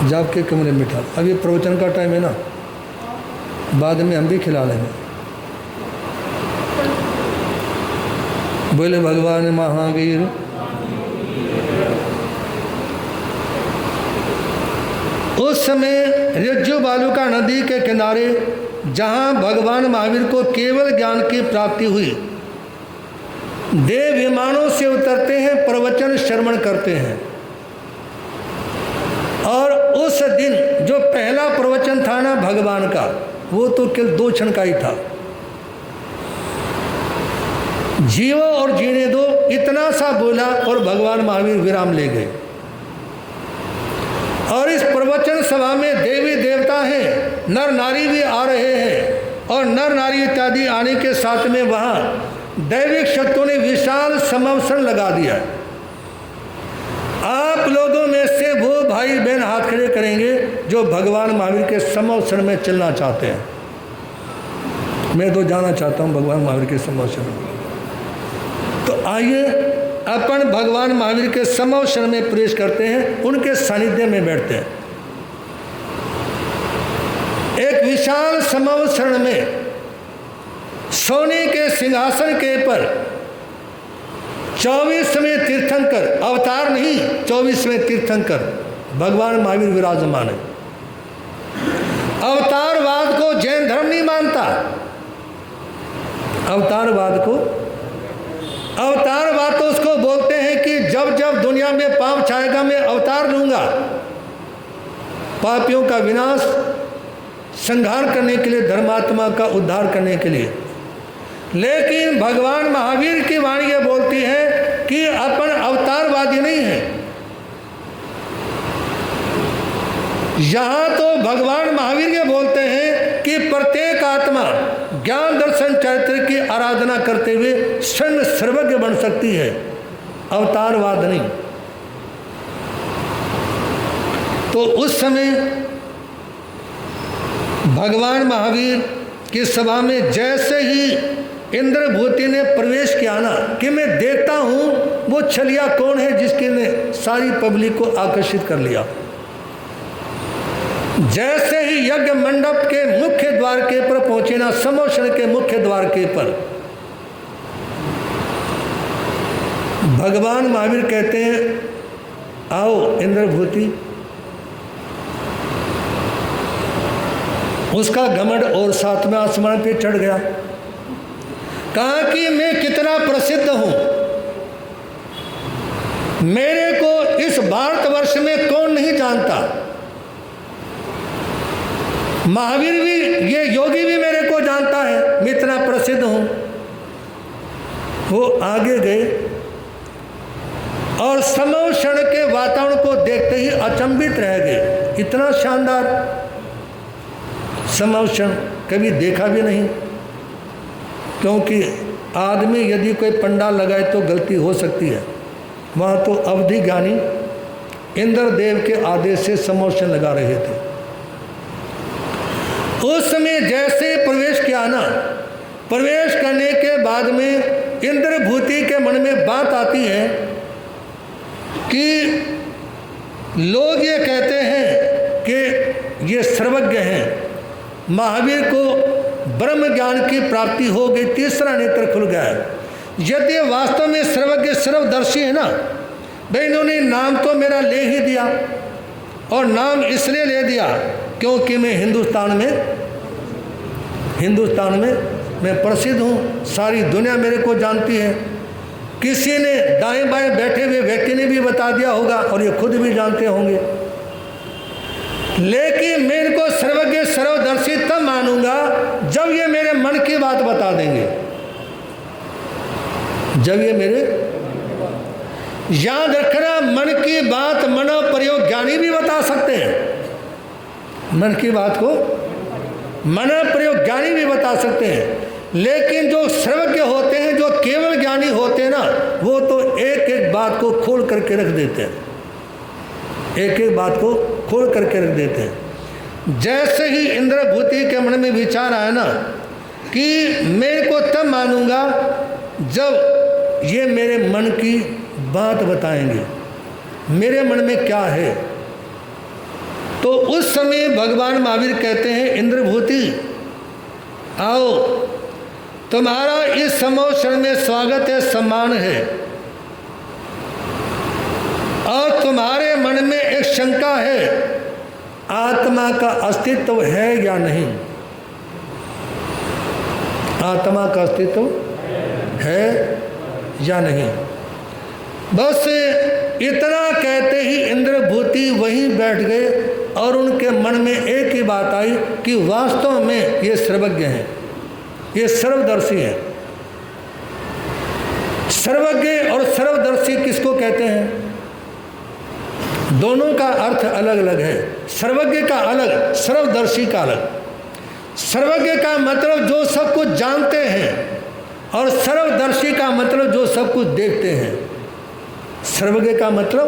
जाप के कमरे में बैठा लो। अभी प्रवचन का टाइम है ना, बाद में हम भी खिला लेंगे। बोले भगवान महावीर। उस समय रिज्जू बालूका नदी के किनारे जहाँ भगवान महावीर को केवल ज्ञान की प्राप्ति हुई, देव विमानों से उतरते हैं, प्रवचन श्रवण करते हैं। और उस दिन जो पहला प्रवचन था ना भगवान का, वो तो केवल 2 क्षण का ही था। जीवो और जीने दो, इतना सा बोला और भगवान महावीर विराम ले गए। और इस प्रवचन सभा में देवी देवता हैं, नर नारी भी आ रहे हैं। और नर नारी इत्यादि आने के साथ में वहाँ दैविक शक्तियों ने विशाल समवसन लगा दिया। आप लोगों में से वो भाई बहन हाथ खड़े करेंगे जो भगवान महावीर के समवसन में चलना चाहते हैं। मैं तो जाना चाहता हूँ भगवान महावीर के समवसन में। तो आइए अपन भगवान महावीर के समवसन में प्रवेश करते हैं, उनके सानिध्य में बैठते हैं। एक विशाल समवसन में सोने के सिंहासन के पर 24वें तीर्थंकर, अवतार नहीं 24वें तीर्थंकर भगवान महावीर विराजमान है। अवतारवाद को जैन धर्म नहीं मानता। अवतारवाद तो उसको बोलते हैं कि जब जब दुनिया में पाप छाएगा मैं अवतार लूंगा, पापियों का विनाश, संहार करने के लिए, धर्मात्मा का उद्धार करने के लिए। लेकिन भगवान महावीर की वाणी ये बोलती है कि अपन अवतारवादी नहीं है। यहाँ तो भगवान महावीर ये बोलते हैं कि प्रत्येक आत्मा ज्ञान दर्शन चरित्र की आराधना करते हुए स्वयं सर्वज्ञ बन सकती है, अवतारवाद नहीं। तो उस समय भगवान महावीर की सभा में जैसे ही इंद्रभूति ने प्रवेश किया ना, कि मैं देखता हूं वो छलिया कौन है जिसके ने सारी पब्लिक को आकर्षित कर लिया। जैसे ही यज्ञ मंडप के मुख्य द्वार के पर पहुंचे ना, समोषण के मुख्य द्वार के पर, भगवान महावीर कहते हैं आओ इंद्रभूति। उसका घमंड और 7वें आसमान पे चढ़ गया। कहा कि मैं कितना प्रसिद्ध हूं, मेरे को इस भारतवर्ष में कौन नहीं जानता। महावीर भी, ये योगी भी मेरे को जानता है, मैं इतना प्रसिद्ध हूं। वो आगे गए और समोषण के वातावरण को देखते ही अचंभित रह गए। इतना शानदार समोषण कभी देखा भी नहीं। क्योंकि आदमी यदि कोई पंडाल लगाए तो गलती हो सकती है, वहाँ तो अवधि ज्ञानी इंद्रदेव के आदेश से समोषण लगा रहे थे। उस समय जैसे प्रवेश किया ना, प्रवेश करने के बाद में इंद्रभूति के मन में बात आती है कि लोग ये कहते हैं कि ये सर्वज्ञ हैं। महावीर को ब्रह्म ज्ञान की प्राप्ति हो गई, तीसरा नेत्र खुल गया है। यदि वास्तव में सर्वज्ञ सर्वदर्शी है ना, भाई इन्होंने नाम तो मेरा ले ही दिया, और नाम इसलिए ले दिया क्योंकि मैं हिंदुस्तान में मैं प्रसिद्ध हूँ, सारी दुनिया मेरे को जानती है। किसी ने दाएं बाएं बैठे हुए व्यक्ति ने भी बता दिया होगा और ये खुद भी जानते होंगे। लेकिन मैं इनको सर्वज्ञ सर्वदर्शी तब मानूंगा जब ये मेरे मन की बात बता देंगे। जब ये मेरे, याद रखना, मन की बात मनो प्रयोग ज्ञानी भी बता सकते हैं। मन की बात को मनो प्रयोग ज्ञानी भी बता सकते हैं। लेकिन जो सर्वज्ञ होते हैं, जो केवल ज्ञानी होते हैं ना, वो तो एक एक बात को खोल करके रख देते हैं, एक एक बात को खोल करके रख देते हैं। जैसे ही इंद्रभूति के मन में विचार आया ना कि मैं को तब मानूंगा जब ये मेरे मन की बात बताएंगे, मेरे मन में क्या है। तो उस समय भगवान महावीर कहते हैं इंद्रभूति आओ, तुम्हारा इस समोषण में स्वागत है, सम्मान है। और तुम्हारे मन में एक शंका है, आत्मा का अस्तित्व है या नहीं। आत्मा का अस्तित्व है या नहीं। बस इतना कहते ही इंद्रभूति वहीं बैठ गए और उनके मन में एक ही बात आई कि वास्तव में ये सर्वज्ञ हैं, ये सर्वदर्शी हैं। सर्वज्ञ और सर्वदर्शी किसको कहते हैं? दोनों का अर्थ अलग अलग है। सर्वज्ञ का अलग, सर्वदर्शी का अलग। सर्वज्ञ का मतलब जो सब कुछ जानते हैं और सर्वदर्शी का मतलब जो सब कुछ देखते हैं। सर्वज्ञ का मतलब,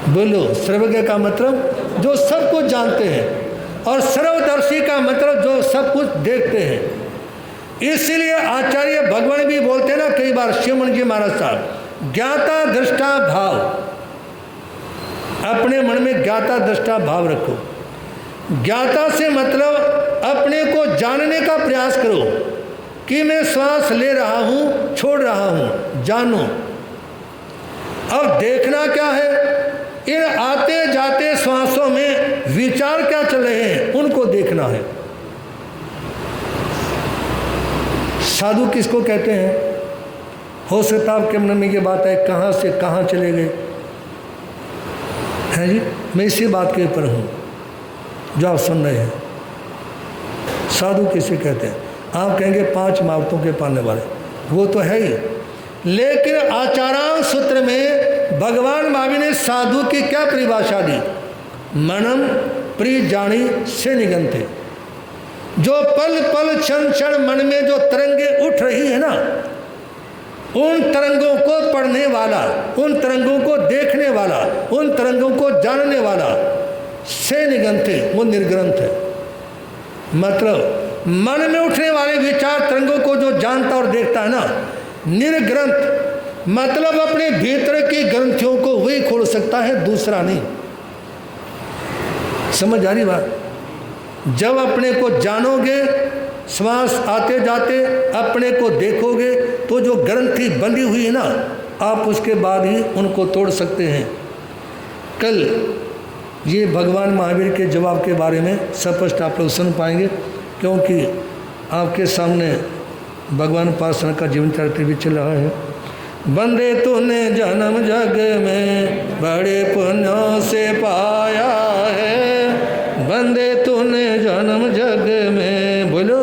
बोलो, सर्वज्ञ का मतलब जो सब कुछ जानते हैं और सर्वदर्शी का मतलब जो सब कुछ देखते हैं। इसलिए आचार्य भगवान भी बोलते हैं ना कई बार, शिवमन जी महाराज साहब, ज्ञाता दृष्टा भाव। अपने मन में ज्ञाता दृष्टा भाव रखो। ज्ञाता से मतलब अपने को जानने का प्रयास करो। कि मैं श्वास ले रहा हूँ, छोड़ रहा हूँ, जानो। अब देखना क्या है, इन आते जाते श्वासों में विचार क्या चल रहे हैं, उनको देखना है। साधु किसको कहते हैं? हो सकता आपके मन में ये बात है, कहाँ से कहाँ चले गए हैं जी। मैं इसी बात के ऊपर हूँ जो आप सुन रहे हैं। साधु किसे कहते हैं? आप कहेंगे 5 महावतों के पालने वाले, वो तो है ही, लेकिन आचारांश सूत्र में भगवान महावीर ने साधु की क्या परिभाषा दी? मनम प्रिय जानी से निगंते। जो पल पल क्षण क्षण मन में जो तरंगे उठ रही है ना, उन तरंगों को पढ़ने वाला, उन तरंगों को देखने वाला, उन तरंगों को जानने वाला से निगंते, वो निर्ग्रंथ है। मतलब मन में उठने वाले विचार तरंगों को जो जानता और देखता है ना, निर्ग्रंथ मतलब अपने भीतर की ग्रंथियों को वही खोल सकता है, दूसरा नहीं। समझ आ रही बात? जब अपने को जानोगे, श्वास आते जाते अपने को देखोगे, तो जो ग्रंथि बंधी हुई है ना, आप उसके बाद ही उनको तोड़ सकते हैं। कल ये भगवान महावीर के जवाब के बारे में स्पष्ट आप लोग सुन पाएंगे, क्योंकि आपके सामने भगवान पार्षद का जीवन चरित्र भी चल रहा है। बंदे तूने जन्म जग में बड़े पुण्यों से पाया है, बंदे तूने जन्म जग में, बोलो,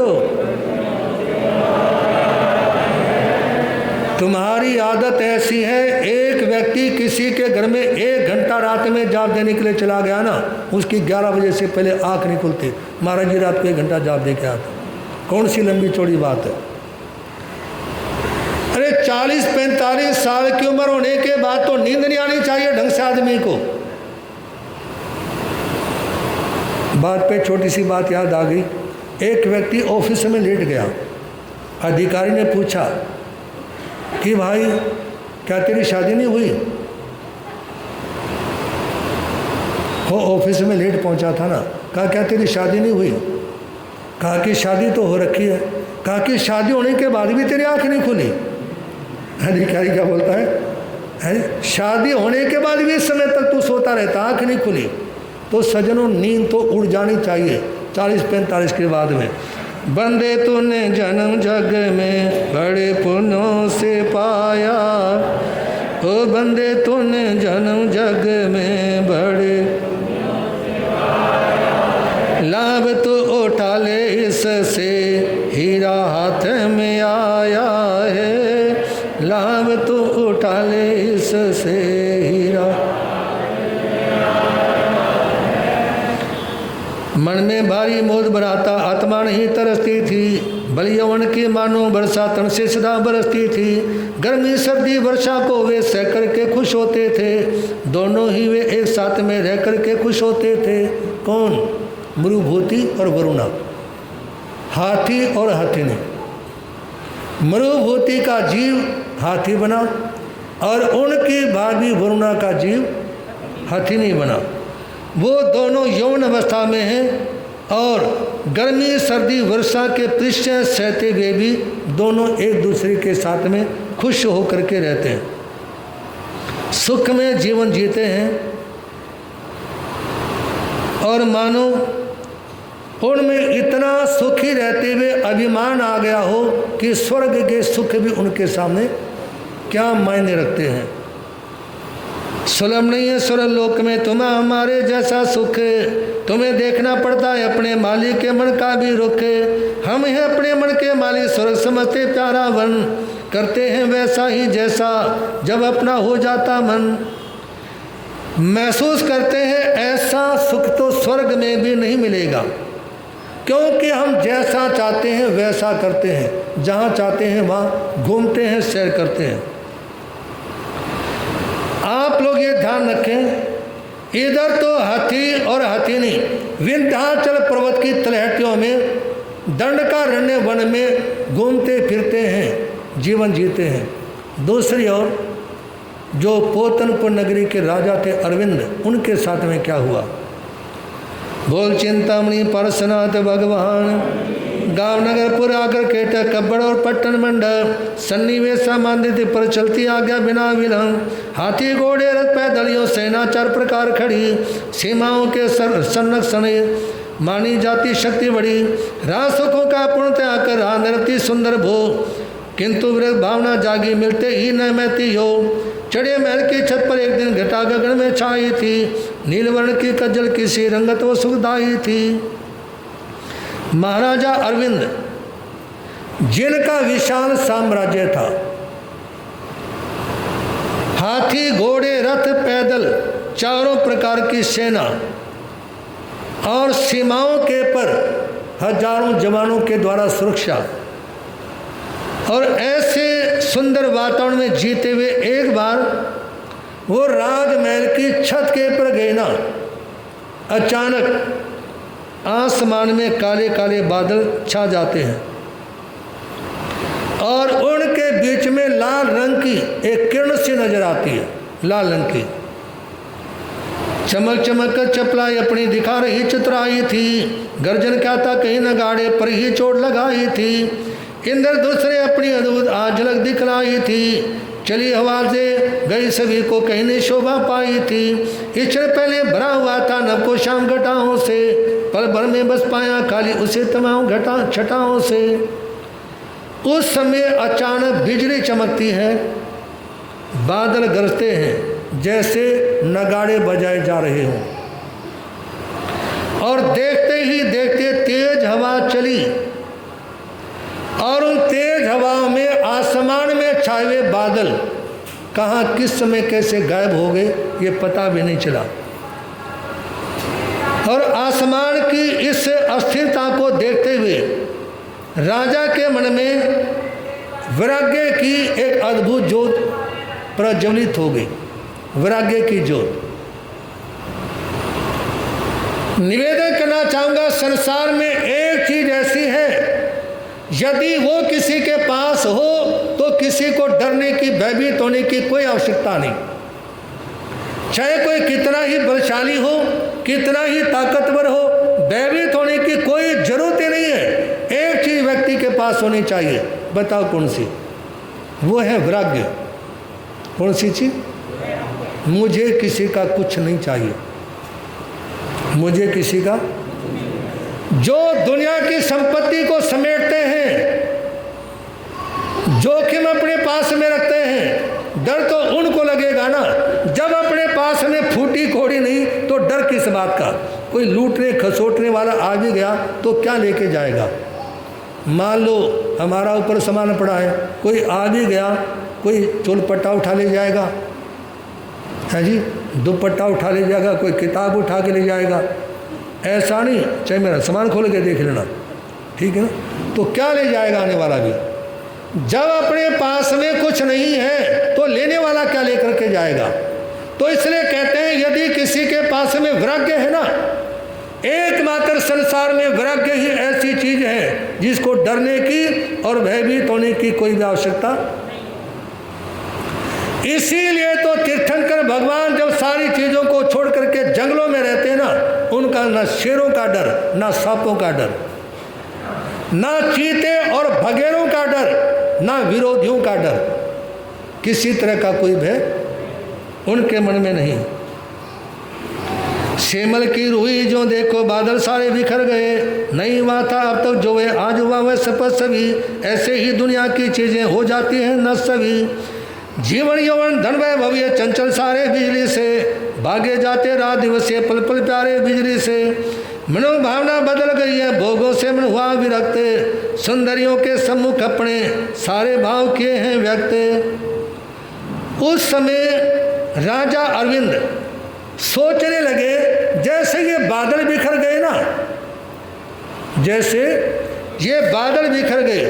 तुम्हारी आदत ऐसी है, एक व्यक्ति किसी के घर में 1 घंटा रात में जाप देने के लिए चला गया ना, उसकी 11 बजे से पहले आँख नहीं खुलती। महाराज जी रात को 1 घंटा जाप दे के आते। कौन सी लंबी चौड़ी बात है? अरे 40-45 साल की उम्र होने के बाद तो नींद नहीं आनी चाहिए ढंग से आदमी को। बात पे छोटी सी बात याद आ गई। एक व्यक्ति ऑफिस में लेट गया, अधिकारी ने पूछा कि भाई क्या तेरी शादी नहीं हुई? वो ऑफिस में लेट पहुंचा था ना, कहा क्या तेरी शादी नहीं हुई? कहा कि शादी तो हो रखी है। कहा कि शादी होने के बाद भी तेरी आंख नहीं खुली? अधिकारी क्या बोलता है, शादी होने के बाद भी इस समय तक तू सोता रहता, आंख नहीं खुली? तो सजनों, नींद तो उड़ जानी चाहिए 40-45 के बाद में। बंदे तूने जन्म जग में बड़े पुण्यों से पाया, ओ बंदे तूने जन्म जग में बड़े लाभ तो उठा ले, इससे हीरा हाथ में आया है, लाभ तो उठा ले, इससे हीरा। मन में भारी मोद बराता, आत्मा नहीं तरसती थी, बल यौवन की मानो वर्षा तन से सदा बरसती थी। गर्मी सर्दी वर्षा को वे सह करके खुश होते थे, दोनों ही वे एक साथ में रह करके खुश होते थे। कौन? मरुभूति और वरुणा, हाथी और हाथिनी। मरुभूति का जीव हाथी बना और उनकी भाभी वरुणा का जीव हाथिनी बना। वो दोनों यौन अवस्था में हैं और गर्मी सर्दी वर्षा के पृष्ठ सहते हुए भी दोनों एक दूसरे के साथ में खुश होकर के रहते हैं, सुख में जीवन जीते हैं। और मानो उनमें इतना सुखी रहते हुए अभिमान आ गया हो कि स्वर्ग के सुख भी उनके सामने क्या मायने रखते हैं। सुलभ नहीं है स्वर्ग लोक में तुम्हें हमारे जैसा सुख, तुम्हें देखना पड़ता है अपने मालिक के मन का भी रुख। हम हैं अपने मन के मालिक, स्वर्ग समझते प्यारा वन, करते हैं वैसा ही जैसा जब अपना हो जाता मन। महसूस करते हैं ऐसा सुख तो स्वर्ग में भी नहीं मिलेगा, क्योंकि हम जैसा चाहते हैं वैसा करते हैं, जहाँ चाहते हैं वहाँ घूमते हैं, सैर करते हैं। आप लोग ये ध्यान रखें, इधर तो हाथी और हाथीनी विंध्याचल पर्वत की तलहटियों में दंडकारण्य वन में घूमते फिरते हैं, जीवन जीते हैं। दूसरी ओर जो पोतनपुर नगरी के राजा थे अरविंद, उनके साथ में क्या हुआ? बोल चिंतामणि पार्श्वनाथ भगवान गांव नगरपुर आकर केट कब्बड़ और पट्टन मंडल सन्निवेश मान्यति पर चलती आज्ञा बिना विलंब। हाथी घोड़े रथ पैदलियों सेना 4 प्रकार खड़ी, सीमाओं के संरक्षण मानी जाती शक्ति बड़ी। राज सुखों का पूर्ण त्याग कर रहा नरती सुंदर भोग, किंतु विरक्त भावना जागी मिलते ही न महती हो। चढ़े महल की छत पर एक दिन घटा गगन में छाई थी, नीलवर्ण की कज्जल की सी रंगत वो सुखदाई थी। महाराजा अरविंद जिनका विशाल साम्राज्य था, हाथी घोड़े रथ पैदल चारों प्रकार की सेना और सीमाओं के पर हजारों जवानों के द्वारा सुरक्षा, और ऐसे सुंदर वातावरण में जीते हुए एक बार वो राजमहल की छत के ऊपर गए ना, अचानक आसमान में काले काले बादल छा जाते हैं और उनके बीच में लाल रंग की एक किरण सी नजर आती है, लाल रंग की। चमक चमक कर चपलाई अपनी दिखा रही चित्राई थी, गर्जन क्या था कहीं नगाड़े पर ही चोट लगाई थी। इंद्र दूसरे अपनी अद्भुत झलक दिखलाई थी, चली हवा से गई सभी को कहीं ने शोभा पाई थी। ईश्वर पहले भरा हुआ था नभ को शाम घटाओं से, पल भर में बस पाया खाली उसे तमाम घटा छटाओं से। उस समय अचानक बिजली चमकती है, बादल गरजते हैं जैसे नगाड़े बजाए जा रहे हों, और देखते ही देखते तेज हवा चली और उन तेज हवाओं में आसमान में छाए हुए बादल कहाँ किस समय कैसे गायब हो गए ये पता भी नहीं चला। और आसमान की इस अस्थिरता को देखते हुए राजा के मन में वैराग्य की एक अद्भुत ज्योत प्रज्वलित हो गई, वैराग्य की ज्योत। निवेदन करना चाहूँगा, संसार में एक चीज ऐसी है, यदि वो किसी के पास हो तो किसी को डरने की, भयभीत होने की कोई आवश्यकता नहीं। चाहे कोई कितना ही बलशाली हो, कितना ही ताकतवर हो, भयभीत होने की कोई जरूरत ही नहीं है। एक चीज व्यक्ति के पास होनी चाहिए, बताओ कौन सी? वो है वैराग्य। कौन सी चीज? मुझे किसी का कुछ नहीं चाहिए, मुझे किसी का। जो दुनिया की संपत्ति को समेटते हैं, जोखिम अपने पास में रखते हैं, डर तो उनको लगेगा ना। जब अपने पास में फूटी कोड़ी नहीं तो डर किस बात का? कोई लूटने खसोटने वाला आ भी गया तो क्या लेके जाएगा? मान लो हमारा ऊपर सामान पड़ा है, कोई आ भी गया, कोई चोलपट्टा उठा ले जाएगा, है जी, दुपट्टा उठा ले जाएगा, कोई किताब उठा के ले जाएगा। ऐसा नहीं, चाहे मेरा सामान खोल के देख लेना, ठीक है ना। तो क्या ले जाएगा आने वाला भी? जब अपने पास में कुछ नहीं है तो लेने वाला क्या लेकर के जाएगा? तो इसलिए कहते हैं यदि किसी के पास में वैराग्य है ना, एकमात्र संसार में वैराग्य ही ऐसी चीज है जिसको डरने की और भयभीत होने की कोई भी आवश्यकता। इसीलिए तो तीर्थंकर भगवान जब सारी चीजों को छोड़ करके जंगलों में रहते हैं ना, उनका ना शेरों का डर, ना सांपों का डर, ना चीते और भगेरों का डर, ना विरोधियों का डर, किसी तरह का कोई भय उनके मन में नहीं। शेमल की रूही जो देखो बादल सारे बिखर गए, नहीं हुआ था अब तक जो है आज हुआ वह सपत सभी। ऐसे ही दुनिया की चीजें हो जाती हैं नष्ट सभी। जीवन यौवन धन वैभव ये चंचल सारे बिजली से, भागे जाते रात दिवस ये पल पल प्यारे बिजली से। मनोभावना बदल गई है, भोगों से मन हुआ विरक्त, सुंदरियों के सम्मुख अपने सारे भाव किए हैं व्यक्त। उस समय राजा अरविंद सोचने लगे, जैसे ये बादल बिखर गए ना, जैसे ये बादल बिखर गए,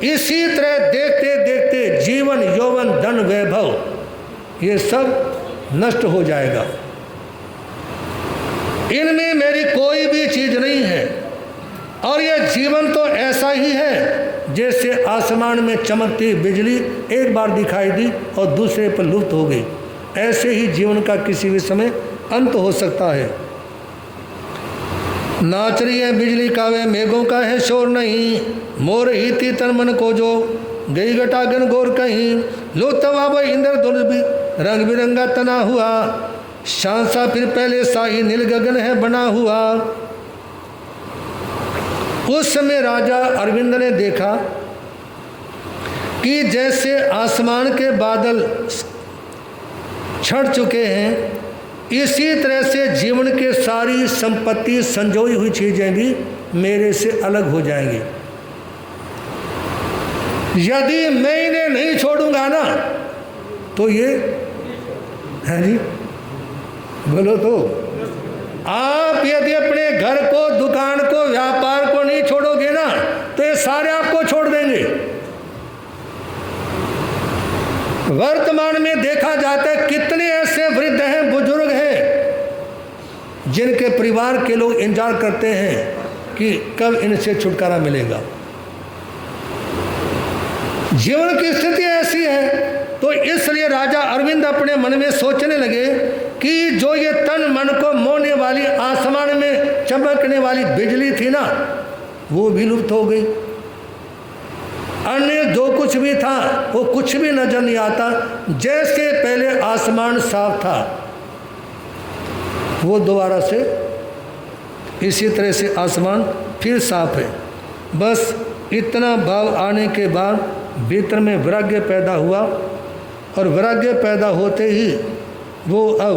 इसी तरह देखते देखते जीवन यौवन धन वैभव ये सब नष्ट हो जाएगा। इनमें मेरी कोई भी चीज नहीं है। और यह जीवन तो ऐसा ही है जैसे आसमान में चमकती बिजली एक बार दिखाई दी और दूसरे पर लुप्त हो गई। ऐसे ही जीवन का किसी भी समय अंत हो सकता है। नाच रही है बिजली का वे मेघों का है शोर नहीं, मोर ही थी तन मन को जो गई घटागन गोर कहीं। लो तवा व इंद्र धनुष भी रंग बिरंगा तना हुआ, शांसा फिर पहले शाही नील गगन है बना हुआ। उस समय राजा अरविंद ने देखा कि जैसे आसमान के बादल छट चुके हैं, इसी तरह से जीवन के सारी संपत्ति संजोई हुई चीजें भी मेरे से अलग हो जाएंगी। यदि मैं इन्हें नहीं छोड़ूंगा ना तो ये है जी, बोलो तो। आप यदि अपने घर को, दुकान को, व्यापार को नहीं छोड़ोगे ना तो ये सारे आपको छोड़ देंगे। वर्तमान में देखा जाता है कितने ऐसे वृद्ध हैं, बुजुर्ग हैं, जिनके परिवार के लोग इंतजार करते हैं कि कब इनसे छुटकारा मिलेगा। जीवन की स्थिति ऐसी है। तो इसलिए राजा अरविंद अपने मन में सोचने लगे कि जो ये तन मन को मोहने वाली आसमान में चमकने वाली बिजली थी ना, वो भी लुप्त हो गई। अन्य जो कुछ भी था वो कुछ भी नजर नहीं आता। जैसे पहले आसमान साफ था वो दोबारा से इसी तरह से आसमान फिर साफ है। बस इतना भाव आने के बाद भीतर में वैराग्य पैदा हुआ, और वैराग्य पैदा होते ही वो अब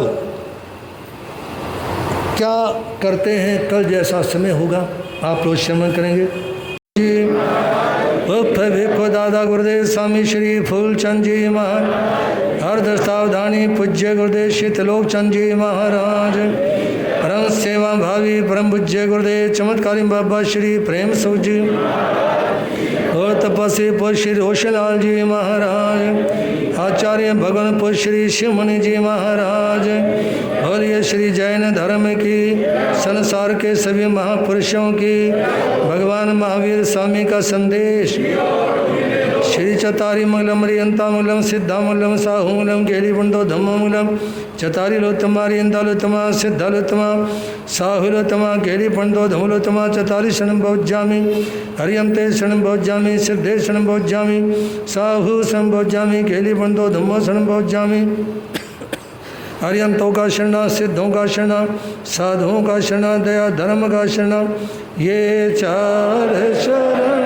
क्या करते हैं, कल जैसा समय होगा आप लोग श्रवण करेंगे। को दादा गुरुदेव स्वामी श्री फूलचंद जी महाराज, अर्धसावधानी पूज्य गुरुदेव शीतलोक चंद जी महाराज, परम सेवा भावी परम पूज्य गुरुदेव चमत्कारी बाबा श्री प्रेम सुख जी, और तपस्वी पुरुष श्री रोशनलाल जी महाराज, आचार्य भगवान पुरुष श्री शिवमणि जी महाराज, और ये श्री जैन धर्म की, संसार के सभी महापुरुषों की, भगवान महावीर स्वामी का संदेश, श्री चतारी मंगलम रियंता मंगलम सिद्धा मंगलम साहू मंगलम गेली बंदो धम्म मंगलम चतारी लोतमा रियंता लोतमा सिद्धा लोतमा साहू लोतमा गेली बंदो धम्म लोतमा चतारी शरण भोज्यामी हरियंते शरण भोज्यामी सिद्धे शरण भोज्यामी साहू शरण भोज्यामी गेली बंदो धम्मो शरण भोज्यामी। हरियंतों का शरणा, सिद्धों का शरणा, साधुओं का शरणा, दया धर्म का शरणा, ये चार शरण